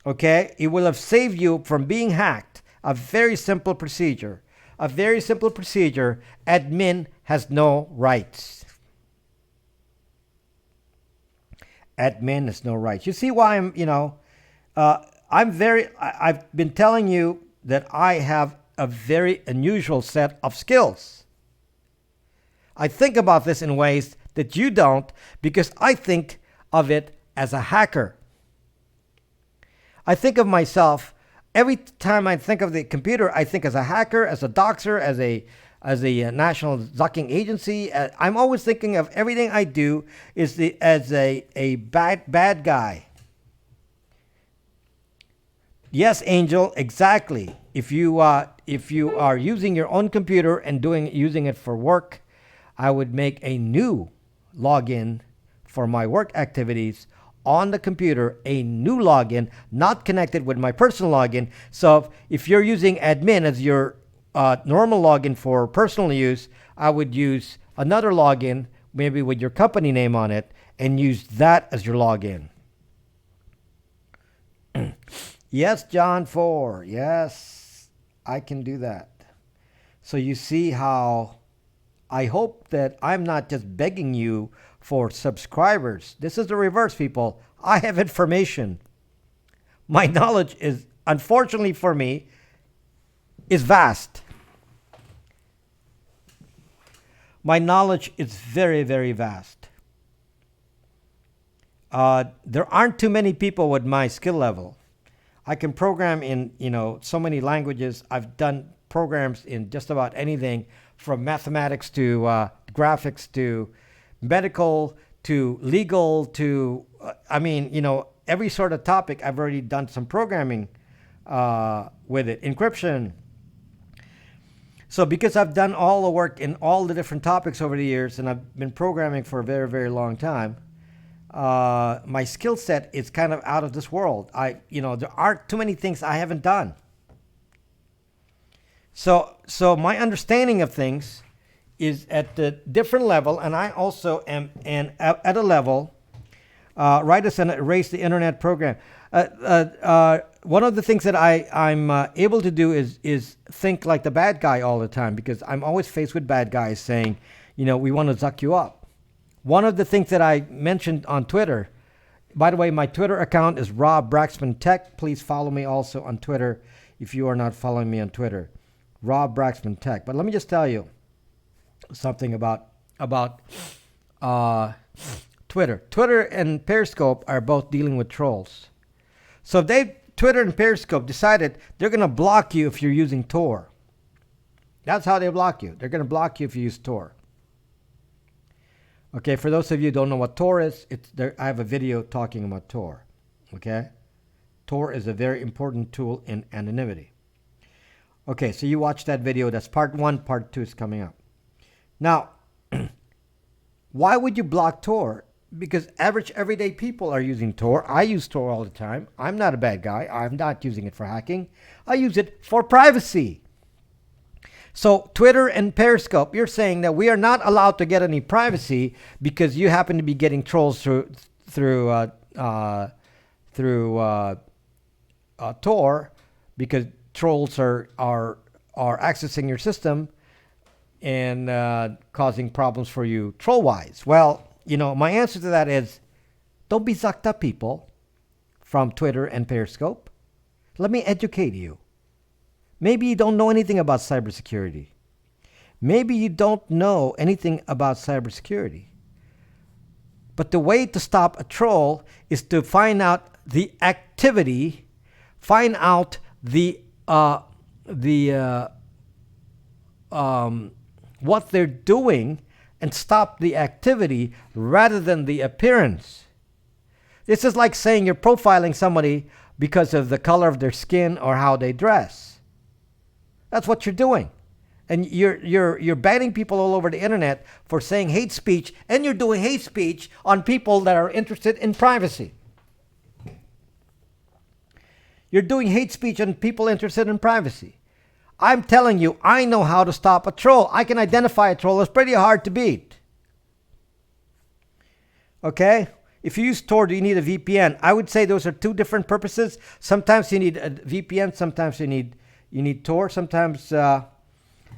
Okay? It will have saved you from being hacked. A very simple procedure. A very simple procedure. Admin has no rights. Admin has no rights. You see why I've been telling you that I have a very unusual set of skills. I think about this in ways that you don't because I think of it as a hacker. I think of myself, every time I think of the computer, I think as a hacker, as a doxer, as a national Zucking agency. I'm always thinking of everything I do as a bad guy. Yes, Angel, exactly. If you are using your own computer and using it for work, I would make a new login for my work activities on the computer, a new login, not connected with my personal login. So if you're using admin as your normal login for personal use, I would use another login, maybe with your company name on it, and use that as your login. Yes, John 4. Yes, I can do that. So you see how I hope that I'm not just begging you for subscribers. This is the reverse, people. I have information. My knowledge is, unfortunately for me, is vast. My knowledge is very, very vast. There aren't too many people with my skill level. I can program in, so many languages. I've done programs in just about anything from mathematics to graphics to medical to legal to, every sort of topic. I've already done some programming with it. Encryption. So because I've done all the work in all the different topics over the years, and I've been programming for a very, very long time, my skill set is kind of out of this world. There aren't too many things I haven't done. So my understanding of things is at the different level, and I also am at a level. Write us and erase the internet program. One of the things that I'm able to do is think like the bad guy all the time, because I'm always faced with bad guys saying, we want to zuck you up. One of the things that I mentioned on Twitter, by the way, my Twitter account is Rob Braxman Tech. Please follow me also on Twitter if you are not following me on Twitter, Rob Braxman Tech. But let me just tell you something about Twitter. Twitter and Periscope are both dealing with trolls. So Twitter and Periscope decided they're going to block you if you're using Tor. That's how they block you. They're going to block you if you use Tor. Okay, for those of you who don't know what Tor is, I have a video talking about Tor. Okay? Tor is a very important tool in anonymity. Okay, so you watch that video. That's part 1. Part 2 is coming up. Now, why would you block Tor? because average everyday people are using Tor. I use Tor all the time. I'm not a bad guy. I'm not using it for hacking. I use it for privacy. So Twitter and Periscope, you're saying that we are not allowed to get any privacy because you happen to be getting trolls through Tor, because trolls are accessing your system and causing problems for you troll-wise. Well, my answer to that is, don't be sucked up, people, from Twitter and Periscope. Let me educate you. Maybe you don't know anything about cybersecurity. Maybe you don't know anything about cybersecurity. But the way to stop a troll is to find out the activity, find out what they're doing, and stop the activity rather than the appearance. This is like saying you're profiling somebody because of the color of their skin or how they dress. That's what you're doing. And you're banning people all over the internet for saying hate speech, and you're doing hate speech on people that are interested in privacy. You're doing hate speech on people interested in privacy. I'm telling you, I know how to stop a troll. I can identify a troll. It's pretty hard to beat. Okay? If you use Tor, do you need a VPN? I would say those are two different purposes. Sometimes you need a VPN. Sometimes you need Tor. Sometimes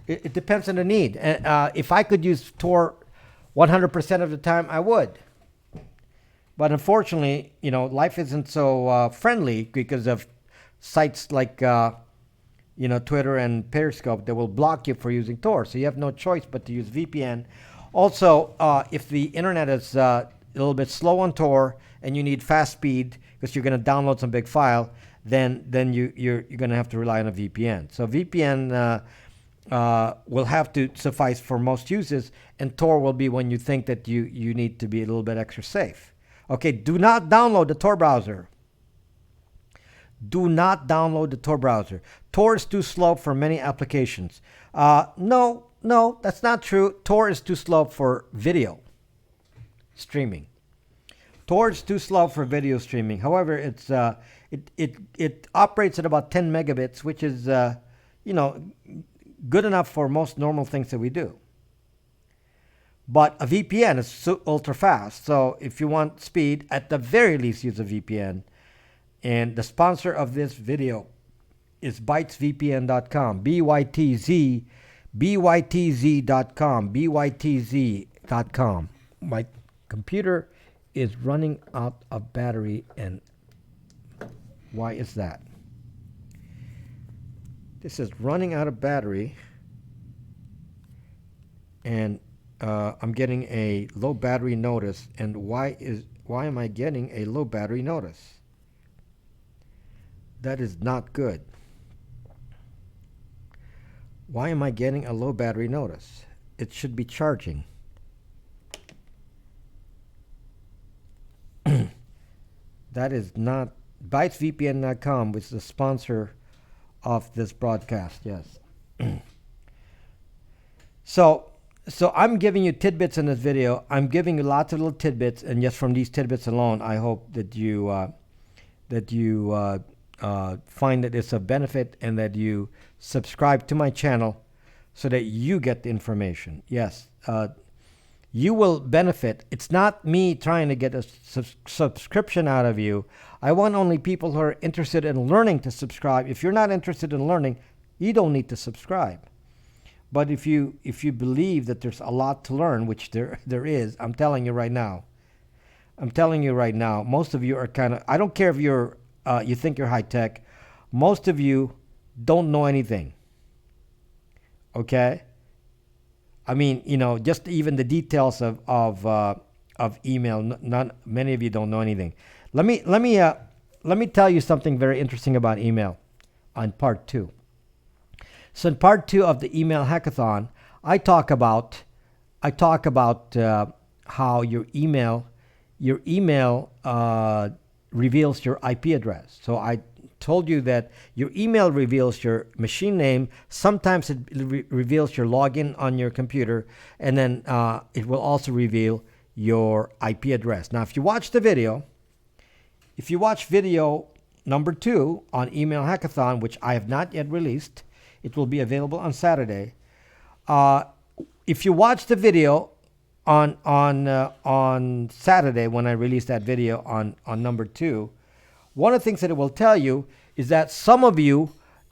it depends on the need. If I could use Tor 100% of the time, I would. But unfortunately, life isn't so friendly because of sites like Twitter and Periscope that will block you for using Tor. So you have no choice but to use VPN. Also, if the internet is a little bit slow on Tor and you need fast speed because you're going to download some big file, then you're going to have to rely on a VPN. So VPN will have to suffice for most uses, and Tor will be when you think that you need to be a little bit extra safe. Okay, do not download the Tor browser. Do not download the Tor browser. Tor is too slow for many applications. No, that's not true. Tor is too slow for video streaming. Tor is too slow for video streaming. However, it operates at about 10 megabits, which is good enough for most normal things that we do. But a VPN is ultra fast. So if you want speed, at the very least, use a VPN. And the sponsor of this video is bytesvpn.com. bytz.com. bytz.com. My computer is running out of battery, and why is that? This is running out of battery, and I'm getting a low battery notice. And why am I getting a low battery notice? That is not good. Why am I getting a low battery notice? It should be charging. That is not bytesvpn.com, which is the sponsor of this broadcast. Yes. So I'm giving you tidbits in this video. I'm giving you lots of little tidbits, and just from these tidbits alone, I hope that you find that it's of benefit and that you subscribe to my channel so that you get the information. Yes, you will benefit. It's not me trying to get a subscription out of you. I want only people who are interested in learning to subscribe. If you're not interested in learning, you don't need to subscribe. But if you believe that there's a lot to learn, which there is, I'm telling you right now, most of you are kind of, I don't care if you think you're high tech, most of you don't know anything. Okay? I mean, just even the details of email, many of you don't know anything. Let me tell you something very interesting about email on part 2. So in part 2 of the email hackathon, I talk about how your email reveals your IP address. So I told you that your email reveals your machine name. Sometimes it reveals your login on your computer, and then it will also reveal your IP address. Now, if you watch video number 2 on Email Hackathon, which I have not yet released, it will be available on Saturday. If you watch the video on Saturday when I release that video on number 2, one of the things that it will tell you is that some of you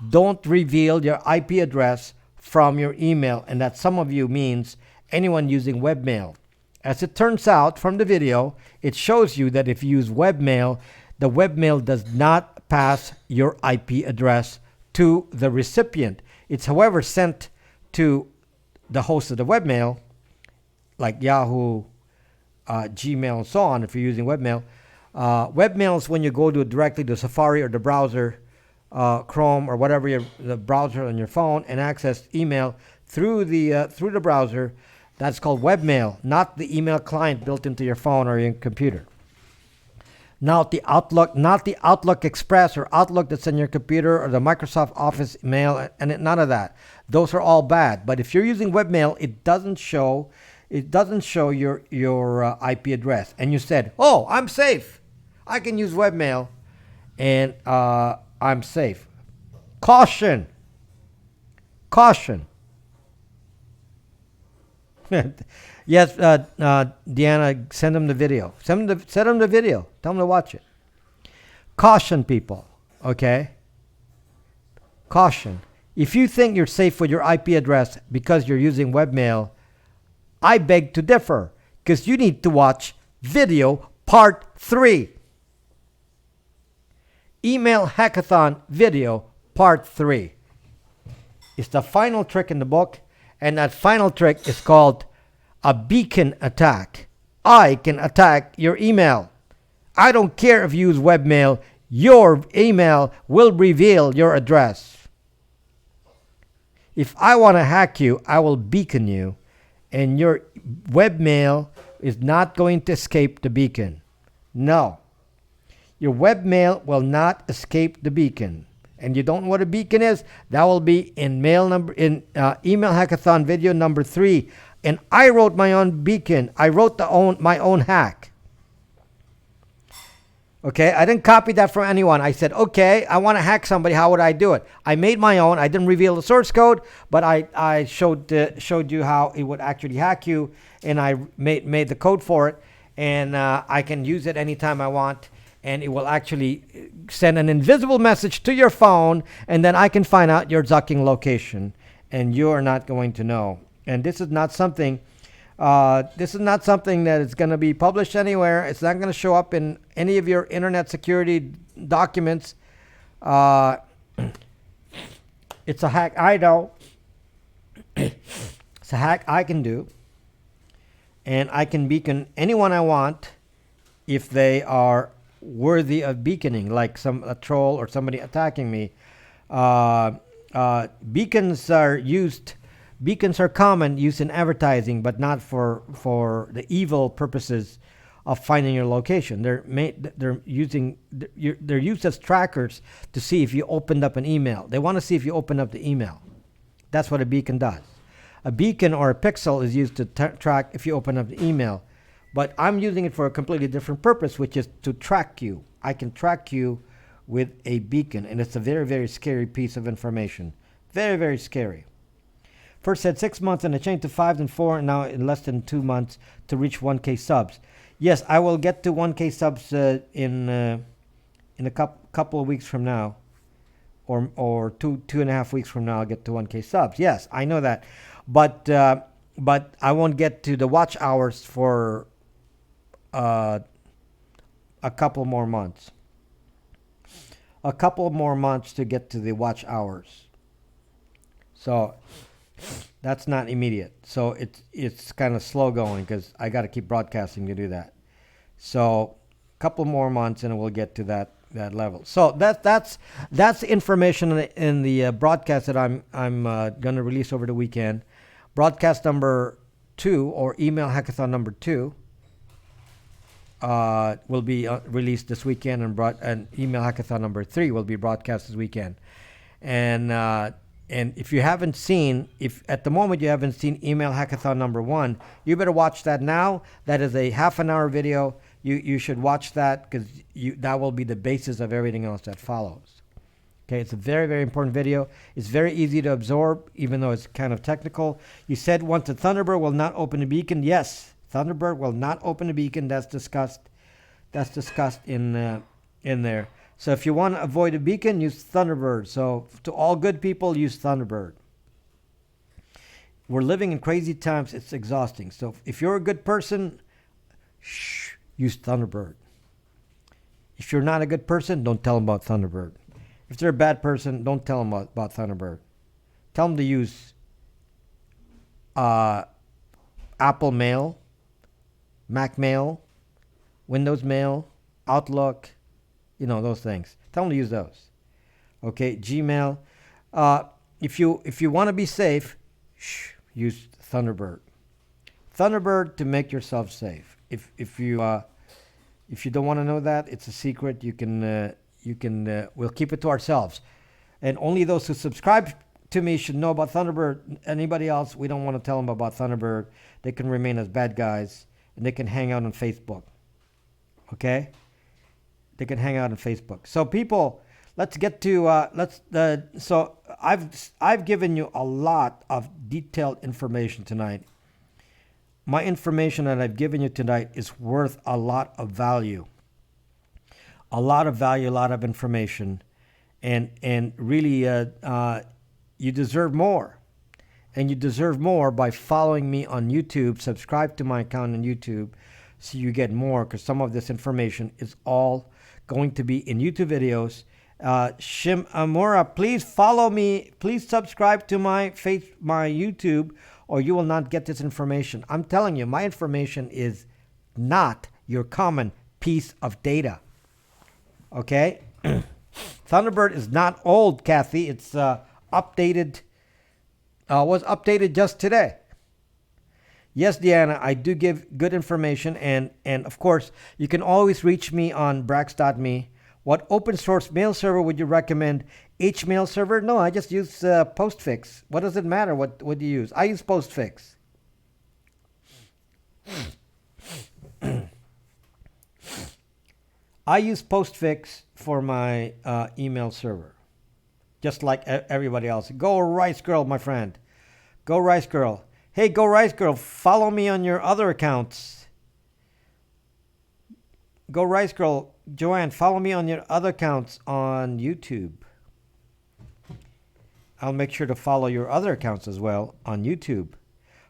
don't reveal your IP address from your email, and that some of you means anyone using webmail. As it turns out from the video, it shows you that if you use webmail, the webmail does not pass your IP address to the recipient. It's, however, sent to the host of the webmail, like Yahoo, Gmail, and so on, if you're using webmail. Webmail is when you go to directly to Safari or the browser, Chrome or whatever the browser on your phone, and access email through the browser. That's called webmail, not the email client built into your phone or your computer. Not the Outlook Express or Outlook that's in your computer or the Microsoft Office mail, and none of that. Those are all bad. But if you're using webmail, it doesn't show your IP address. And you said, "Oh, I'm safe. I can use webmail, and I'm safe." Caution. Yes, Deanna, send them the video. Send them the video. Tell them to watch it. Caution, people. Okay? Caution. If you think you're safe with your IP address because you're using webmail, I beg to differ, because you need to watch video part 3. Email Hackathon video part 3. It's the final trick in the book, and that final trick is called a beacon attack. I can attack your email. I don't care if you use webmail. Your email will reveal your address. If I want to hack you, I will beacon you, and your webmail is not going to escape the beacon. No. Your webmail will not escape the beacon. And you don't know what a beacon is? That will be in Email Hackathon video number 3. And I wrote my own beacon. I wrote my own hack. Okay, I didn't copy that from anyone. I said, okay, I want to hack somebody. How would I do it? I made my own. I didn't reveal the source code, but I showed you how it would actually hack you, and I made the code for it, and I can use it anytime I want, and it will actually send an invisible message to your phone, and then I can find out your Zucking location, and you're not going to know. And this is not something. That is going to be published anywhere. It's not going to show up in any of your internet security documents. It's a hack I know. It's a hack I can do. And I can beacon anyone I want if they are worthy of beaconing, like a troll or somebody attacking me. Beacons are common, used in advertising, but not for the evil purposes of finding your location. They're used as trackers to see if you opened up an email. They want to see if you opened up the email. That's what a beacon does. A beacon or a pixel is used to track if you open up the email. But I'm using it for a completely different purpose, which is to track you. I can track you with a beacon, and it's a very, very scary piece of information. Very, very scary. First said 6 months and a change to 5 and 4, and now in less than 2 months to reach 1K subs. Yes, I will get to 1K subs in a couple of weeks from now, or two and a half weeks from now. I'll get to 1K subs. Yes, I know that, but I won't get to the watch hours for a couple more months. A couple more months to get to the watch hours. So that's not immediate. So it's kind of slow going because I got to keep broadcasting to do that. So a couple more months and we'll get to that level. So that's the information in the broadcast that I'm going to release over the weekend. Broadcast number 2, or Email Hackathon number 2, will be released this weekend, and Email Hackathon number 3 will be broadcast this weekend. And And if you haven't seen, if at the moment you haven't seen Email Hackathon #1, you better watch that now. That is a half an hour video. You should watch that because that will be the basis of everything else that follows. Okay, it's a very, very important video. It's very easy to absorb, even though it's kind of technical. You said once the Thunderbird will not open the beacon. Yes, Thunderbird will not open the beacon. That's discussed. That's discussed in there. So if you want to avoid a beacon, use Thunderbird. So to all good people, use Thunderbird. We're living in crazy times. It's exhausting. So if you're a good person, use Thunderbird. If you're not a good person, don't tell them about Thunderbird. If they're a bad person, don't tell them about Thunderbird. Tell them to use Apple Mail, Mac Mail, Windows Mail, Outlook, those things. Tell them to use those. Okay, Gmail. If you want to be safe, use Thunderbird. Thunderbird to make yourself safe. If you don't want to know that, it's a secret. We'll keep it to ourselves, and only those who subscribe to me should know about Thunderbird. Anybody else, we don't want to tell them about Thunderbird. They can remain as bad guys, and they can hang out on Facebook. Okay. They can hang out on Facebook. So people, let's get to so I've given you a lot of detailed information tonight. My information that I've given you tonight is worth a lot of value. A lot of value, a lot of information, and really you deserve more. And you deserve more by following me on YouTube. Subscribe to my account on YouTube so you get more, because some of this information is all going to be in YouTube videos. Shim Amora, please follow me. Please subscribe to my YouTube, or you will not get this information. I'm telling you, my information is not your common piece of data. Okay? Thunderbird is not old, Kathy. It's updated. Was updated just today. Yes, Deanna, I do give good information, and of course, you can always reach me on brax.me. What open source mail server would you recommend? HMail server? No, I just use Postfix. What does it matter? What do you use? I use Postfix. I use Postfix for my email server, just like everybody else. Go Rice Girl, my friend. Go Rice Girl. Hey, Go Rice Girl, follow me on your other accounts. Go Rice Girl, Joanne, follow me on your other accounts on YouTube. I'll make sure to follow your other accounts as well on YouTube.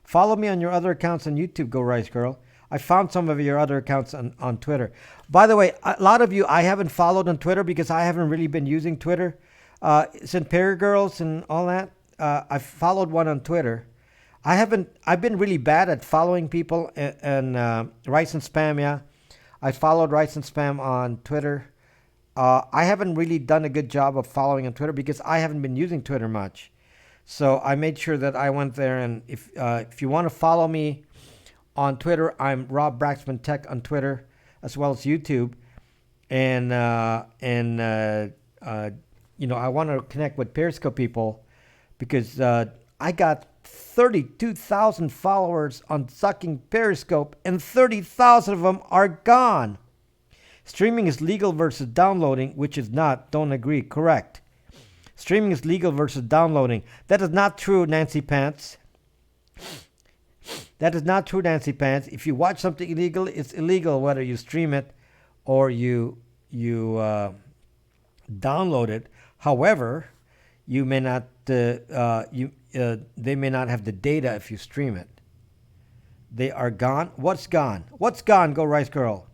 Follow me on your other accounts on YouTube, Go Rice Girl. I found some of your other accounts on Twitter. By the way, a lot of you I haven't followed on Twitter because I haven't really been using Twitter. Since Perry Girls and all that, I followed one on Twitter. I've been really bad at following people and Rice and Spam, yeah. I followed Rice and Spam on Twitter. I haven't really done a good job of following on Twitter because I haven't been using Twitter much. So I made sure that I went there, and if you want to follow me on Twitter, I'm Rob Braxman Tech on Twitter as well as YouTube. And I want to connect with Periscope people because I got 32,000 followers on sucking Periscope, and 30,000 of them are gone. Streaming is legal versus downloading, which is not. Don't agree. Correct. Streaming is legal versus downloading. That is not true, Nancy Pants. That is not true, Nancy Pants. If you watch something illegal, it's illegal whether you stream it or you download it. However, you may not. They may not have the data if you stream it. They are gone. What's gone? What's gone? Go Rice Girl.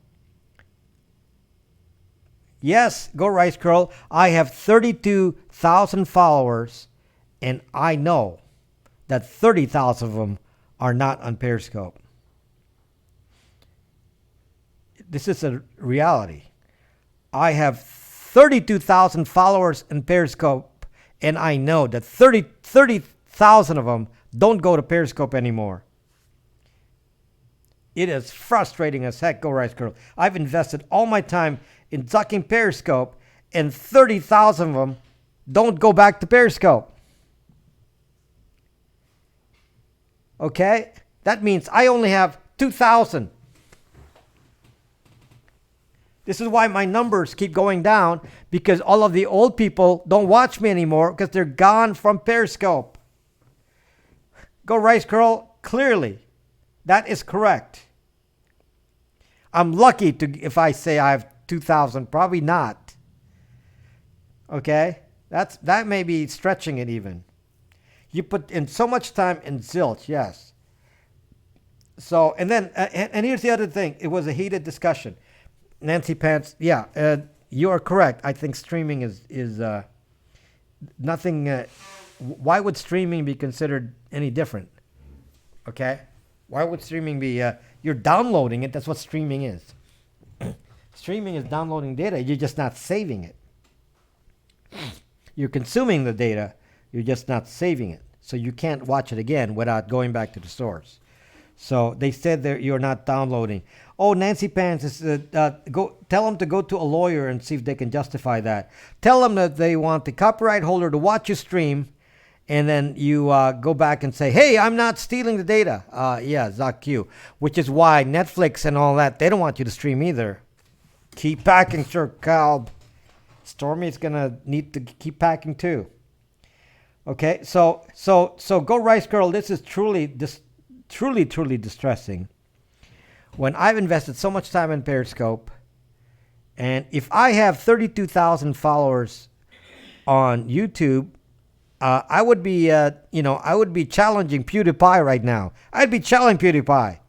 Yes, Go Rice Girl. I have 32,000 followers, and I know that 30,000 of them are not on Periscope. This is a reality. I have 32,000 followers in Periscope, and I know that 30,000 of them don't go to Periscope anymore. It is frustrating as heck, Go Rice Girl. I've invested all my time in sucking Periscope, and 30,000 of them don't go back to Periscope. Okay? That means I only have 2,000. This is why my numbers keep going down, because all of the old people don't watch me anymore because they're gone from Periscope. Go Rice Curl, clearly. That is correct. I'm lucky if I say I have 2,000. Probably not. Okay? That may be stretching it even. You put in so much time in zilch, yes. So, and then, and here's the other thing. It was a heated discussion. Nancy Pants, yeah, you are correct. I think streaming is nothing. Why would streaming be considered any different? Okay, why would streaming be? You're downloading it. That's what streaming is. Streaming is downloading data. You're just not saving it. You're consuming the data. You're just not saving it. So you can't watch it again without going back to the source. So they said that you're not downloading. Oh, Nancy Pants is go. Tell them to go to a lawyer and see if they can justify that. Tell them that they want the copyright holder to watch you stream, and then you go back and say, "Hey, I'm not stealing the data." Yeah, ZocQ. Which is why Netflix and all that, they don't want you to stream either. Keep packing, Sir Cal. Stormy's gonna need to keep packing too. Okay, so go Rice Girl. This is truly distressing. When I've invested so much time in Periscope, and if I have 32,000 followers on YouTube, I would be, I would be challenging PewDiePie right now. I'd be challenging PewDiePie.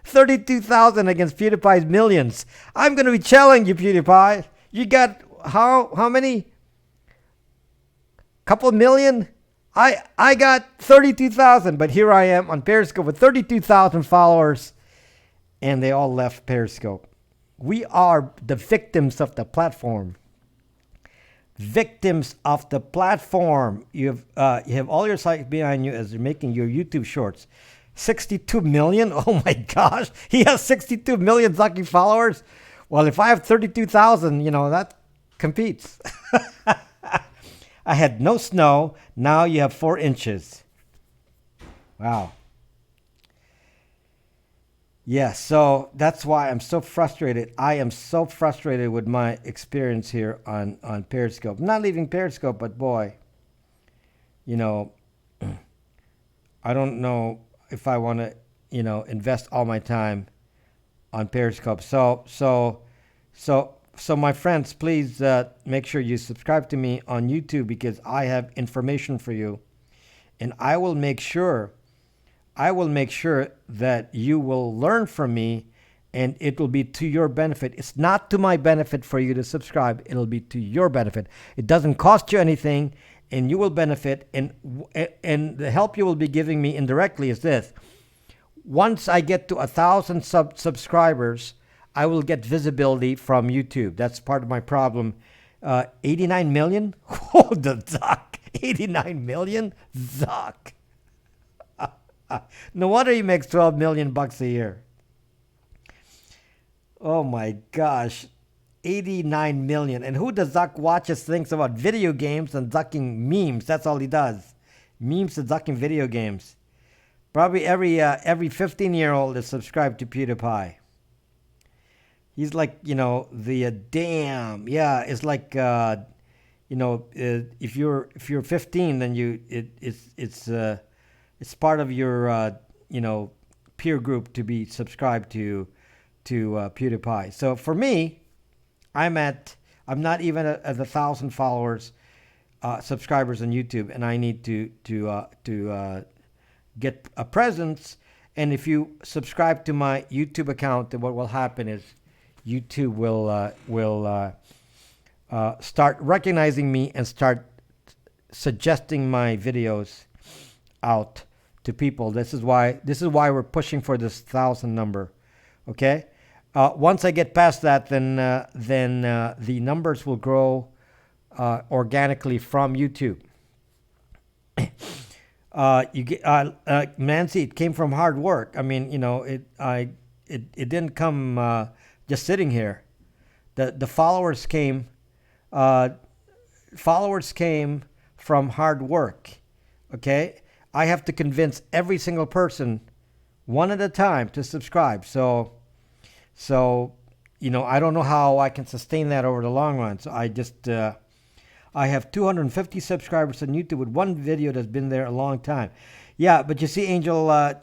32,000 against PewDiePie's millions. I'm going to be challenging you, PewDiePie. You got how many? Couple million? I got 32,000, but here I am on Periscope with 32,000 followers, and they all left Periscope. We are the victims of the platform. Victims of the platform. You have all your sites behind you as you're making your YouTube shorts. 62 million? Oh my gosh. He has 62 million Zucky followers. Well, if I have 32,000, that competes. I had no snow. Now you have 4 inches. Wow. Yeah, so that's why I'm so frustrated. I am so frustrated with my experience here on Periscope. I'm not leaving Periscope, but boy, I don't know if I want to, invest all my time on Periscope. So my friends, please make sure you subscribe to me on YouTube, because I have information for you, and I will make sure that you will learn from me, and it will be to your benefit. It's not to my benefit for you to subscribe. It'll be to your benefit. It doesn't cost you anything, and you will benefit. And the help you will be giving me indirectly is this. Once I get to 1,000 subscribers, I will get visibility from YouTube. That's part of my problem. 89 million? Oh, the Zuck. 89 million? Zuck. No wonder he makes $12 million a year. Oh my gosh. 89 million. And who does Zuck watches things about video games and zucking memes? That's all he does. Memes and zucking video games. Probably every 15-year-old is subscribed to PewDiePie. He's like, the damn. Yeah, it's like, if you're 15, then it's part of your, peer group to be subscribed to PewDiePie. So for me, I'm not even at 1,000 followers, subscribers on YouTube, and I need to get a presence. And if you subscribe to my YouTube account, then what will happen is YouTube will start recognizing me and start suggesting my videos out to people. This is why we're pushing for this 1,000 number. Okay. Once I get past that, then the numbers will grow organically from YouTube. You get Nancy. It came from hard work. I mean, it didn't come just sitting here. The followers came from hard work. Okay, I have to convince every single person one at a time to subscribe. So I don't know how I can sustain that over the long run. So I have 250 subscribers on YouTube with one video that's been there a long time. Yeah, but you see, Angel, I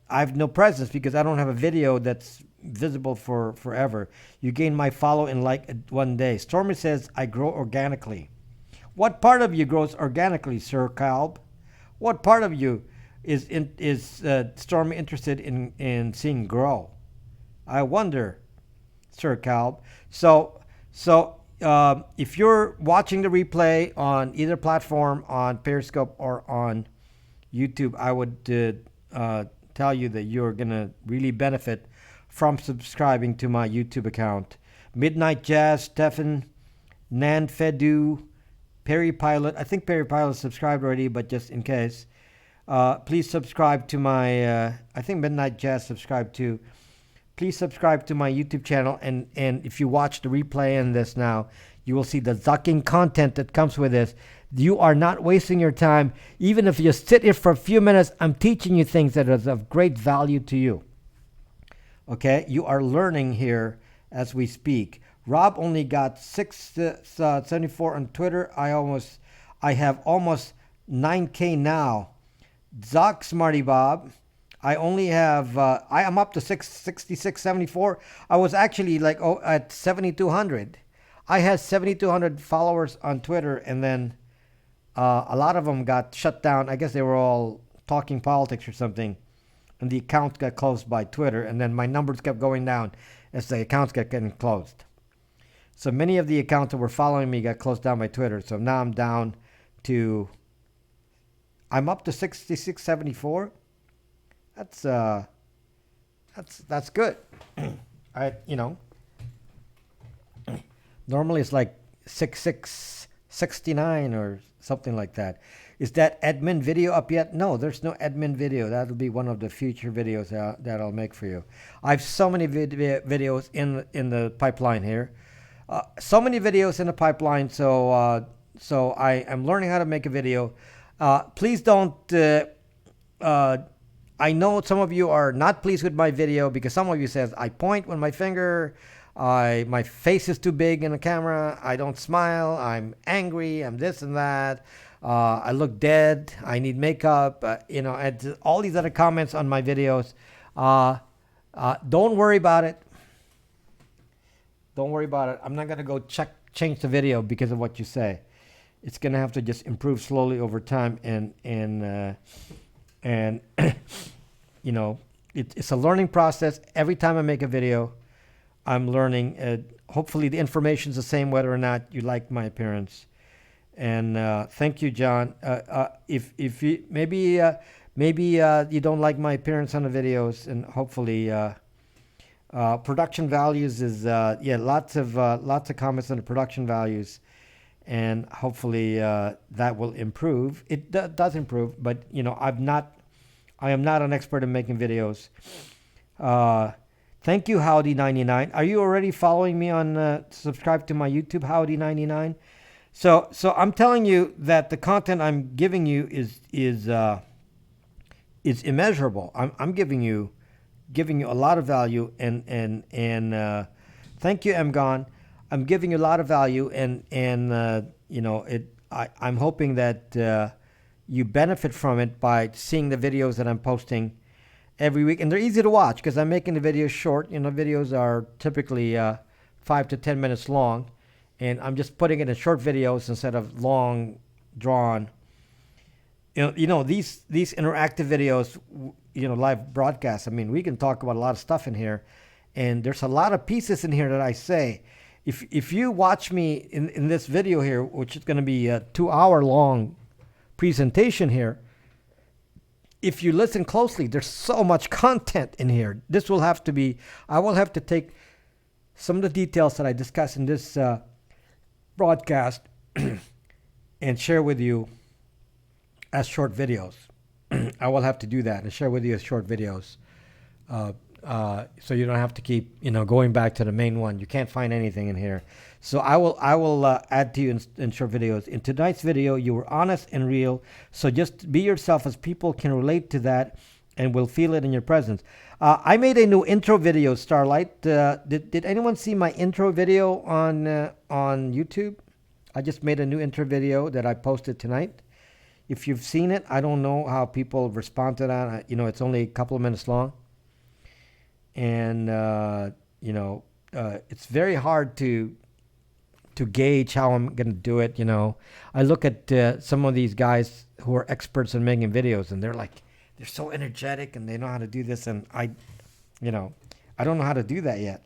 have no presence because I don't have a video that's visible for forever. You gain my follow in like one day. Stormy says I grow organically. What part of you grows organically, Sir Calb? What part of you is Stormy interested in seeing grow? I wonder, Sir Calb. So if you're watching the replay on either platform, on Periscope or on YouTube, I would tell you that you're gonna really benefit from subscribing to my YouTube account. Midnight Jazz, Stefan, Nan Fedu, Perry Pilot. I think Perry Pilot subscribed already, but just in case, please subscribe to my. I think Midnight Jazz subscribed too. Please subscribe to my YouTube channel, and if you watch the replay in this now, you will see the zucking content that comes with this. You are not wasting your time. Even if you sit here for a few minutes, I'm teaching you things that is of great value to you. Okay, you are learning here as we speak. Rob only got 674 on Twitter. I have almost 9K now. Zoc Smarty Bob. I only have, I am up to 666.74. I was actually at 7,200. I had 7,200 followers on Twitter, and then a lot of them got shut down. I guess they were all talking politics or something, and the account got closed by Twitter, and then my numbers kept going down as the accounts got getting closed. So many of the accounts that were following me got closed down by Twitter. So now I'm down to, I'm up to 66.74. That's good. Normally it's like 6669 or something like that. Is that admin video up yet? No, there's no admin video. That'll be one of the future videos that I'll make for you. I have so many videos in the pipeline here. So many videos in the pipeline. So I am learning how to make a video. Please don't. I know some of you are not pleased with my video because some of you says I point with my finger. My face is too big in the camera. I don't smile. I'm angry. I'm this and that. I look dead. I need makeup. And all these other comments on my videos. Don't worry about it. Don't worry about it. I'm not gonna go change the video because of what you say. It's gonna have to just improve slowly over time, and it's a learning process. Every time I make a video, I'm learning. Hopefully the information's the same whether or not you like my appearance. And thank you, John. If you maybe you don't like my appearance on the videos, and hopefully production values is lots of comments on the production values, and hopefully that will improve. It does improve, but I am not an expert in making videos. Thank you, Howdy99. Are you already following me on subscribe to my YouTube, Howdy99? So I'm telling you that the content I'm giving you is immeasurable. I'm giving you a lot of value, and thank you, Mgon. I'm giving you a lot of value, and I'm hoping that you benefit from it by seeing the videos that I'm posting every week, and they're easy to watch because I'm making the videos short. Videos are typically 5 to 10 minutes long, and I'm just putting it in short videos instead of long drawn. These interactive videos, live broadcasts. I mean, we can talk about a lot of stuff in here, and there's a lot of pieces in here that I say. If you watch me in this video here, which is going to be a 2-hour long presentation here, if you listen closely, there's so much content in here. I will have to take some of the details that I discuss in this broadcast and share with you as short videos. I will have to do that and share with you as short videos. so you don't have to keep going back to the main one. You can't find anything in here. So I will add to you in short videos. In tonight's video, you were honest and real. So just be yourself, as people can relate to that and will feel it in your presence. I made a new intro video, Starlight. Did anyone see my intro video on YouTube? I just made a new intro video that I posted tonight. If you've seen it, I don't know how people respond to that. It's only a couple of minutes long. And, it's very hard to gauge how I'm going to do it. I look at some of these guys who are experts in making videos, and they're so energetic and they know how to do this. And I don't know how to do that yet.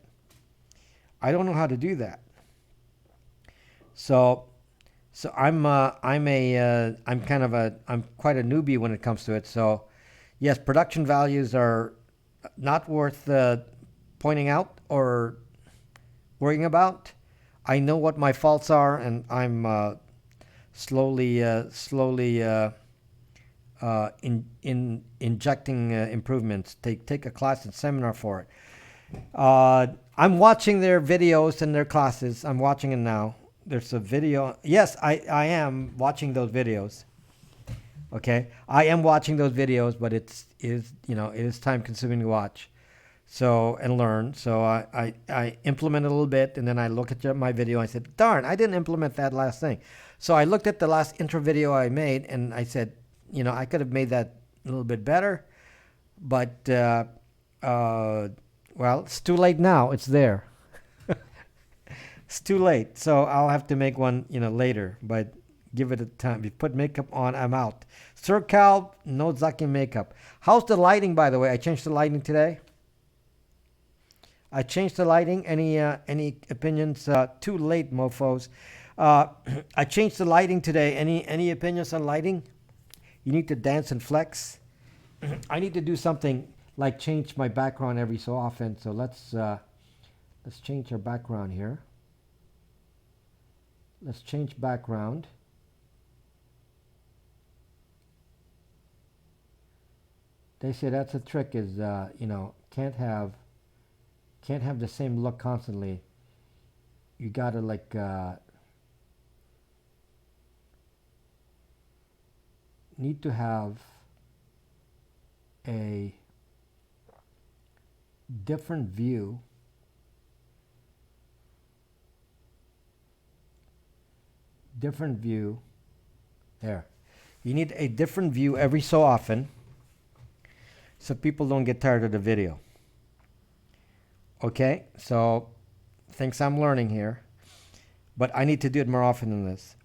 I don't know how to do that. So I'm quite a newbie when it comes to it. So yes, production values are not worth pointing out or worrying about. I know what my faults are, and I'm slowly injecting improvements. Take a class and seminar for it. I'm watching their videos and their classes. I'm watching it now. There's a video. Yes, I am watching those videos. Okay, I am watching those videos, but it is time consuming to watch, and learn. So I implement a little bit, and then I look at my video. And I said, darn, I didn't implement that last thing. So I looked at the last intro video I made, and I said, I could have made that a little bit better, but well, it's too late now. It's there. It's too late. So I'll have to make one, later, but give it a time. If you put makeup on, I'm out. Sir Cal, no Zaki makeup. How's the lighting, by the way? I changed the lighting today. I changed the lighting. Any opinions? Too late, mofos. I changed the lighting today. Any opinions on lighting? You need to dance and flex. I need to do something like change my background every so often. So let's change our background here. Let's change background. They say that's a trick, is can't have the same look constantly. You gotta need to have a different view. Different view. There. You need a different view every so often, so people don't get tired of the video. Okay, so things I'm learning here, but I need to do it more often than this.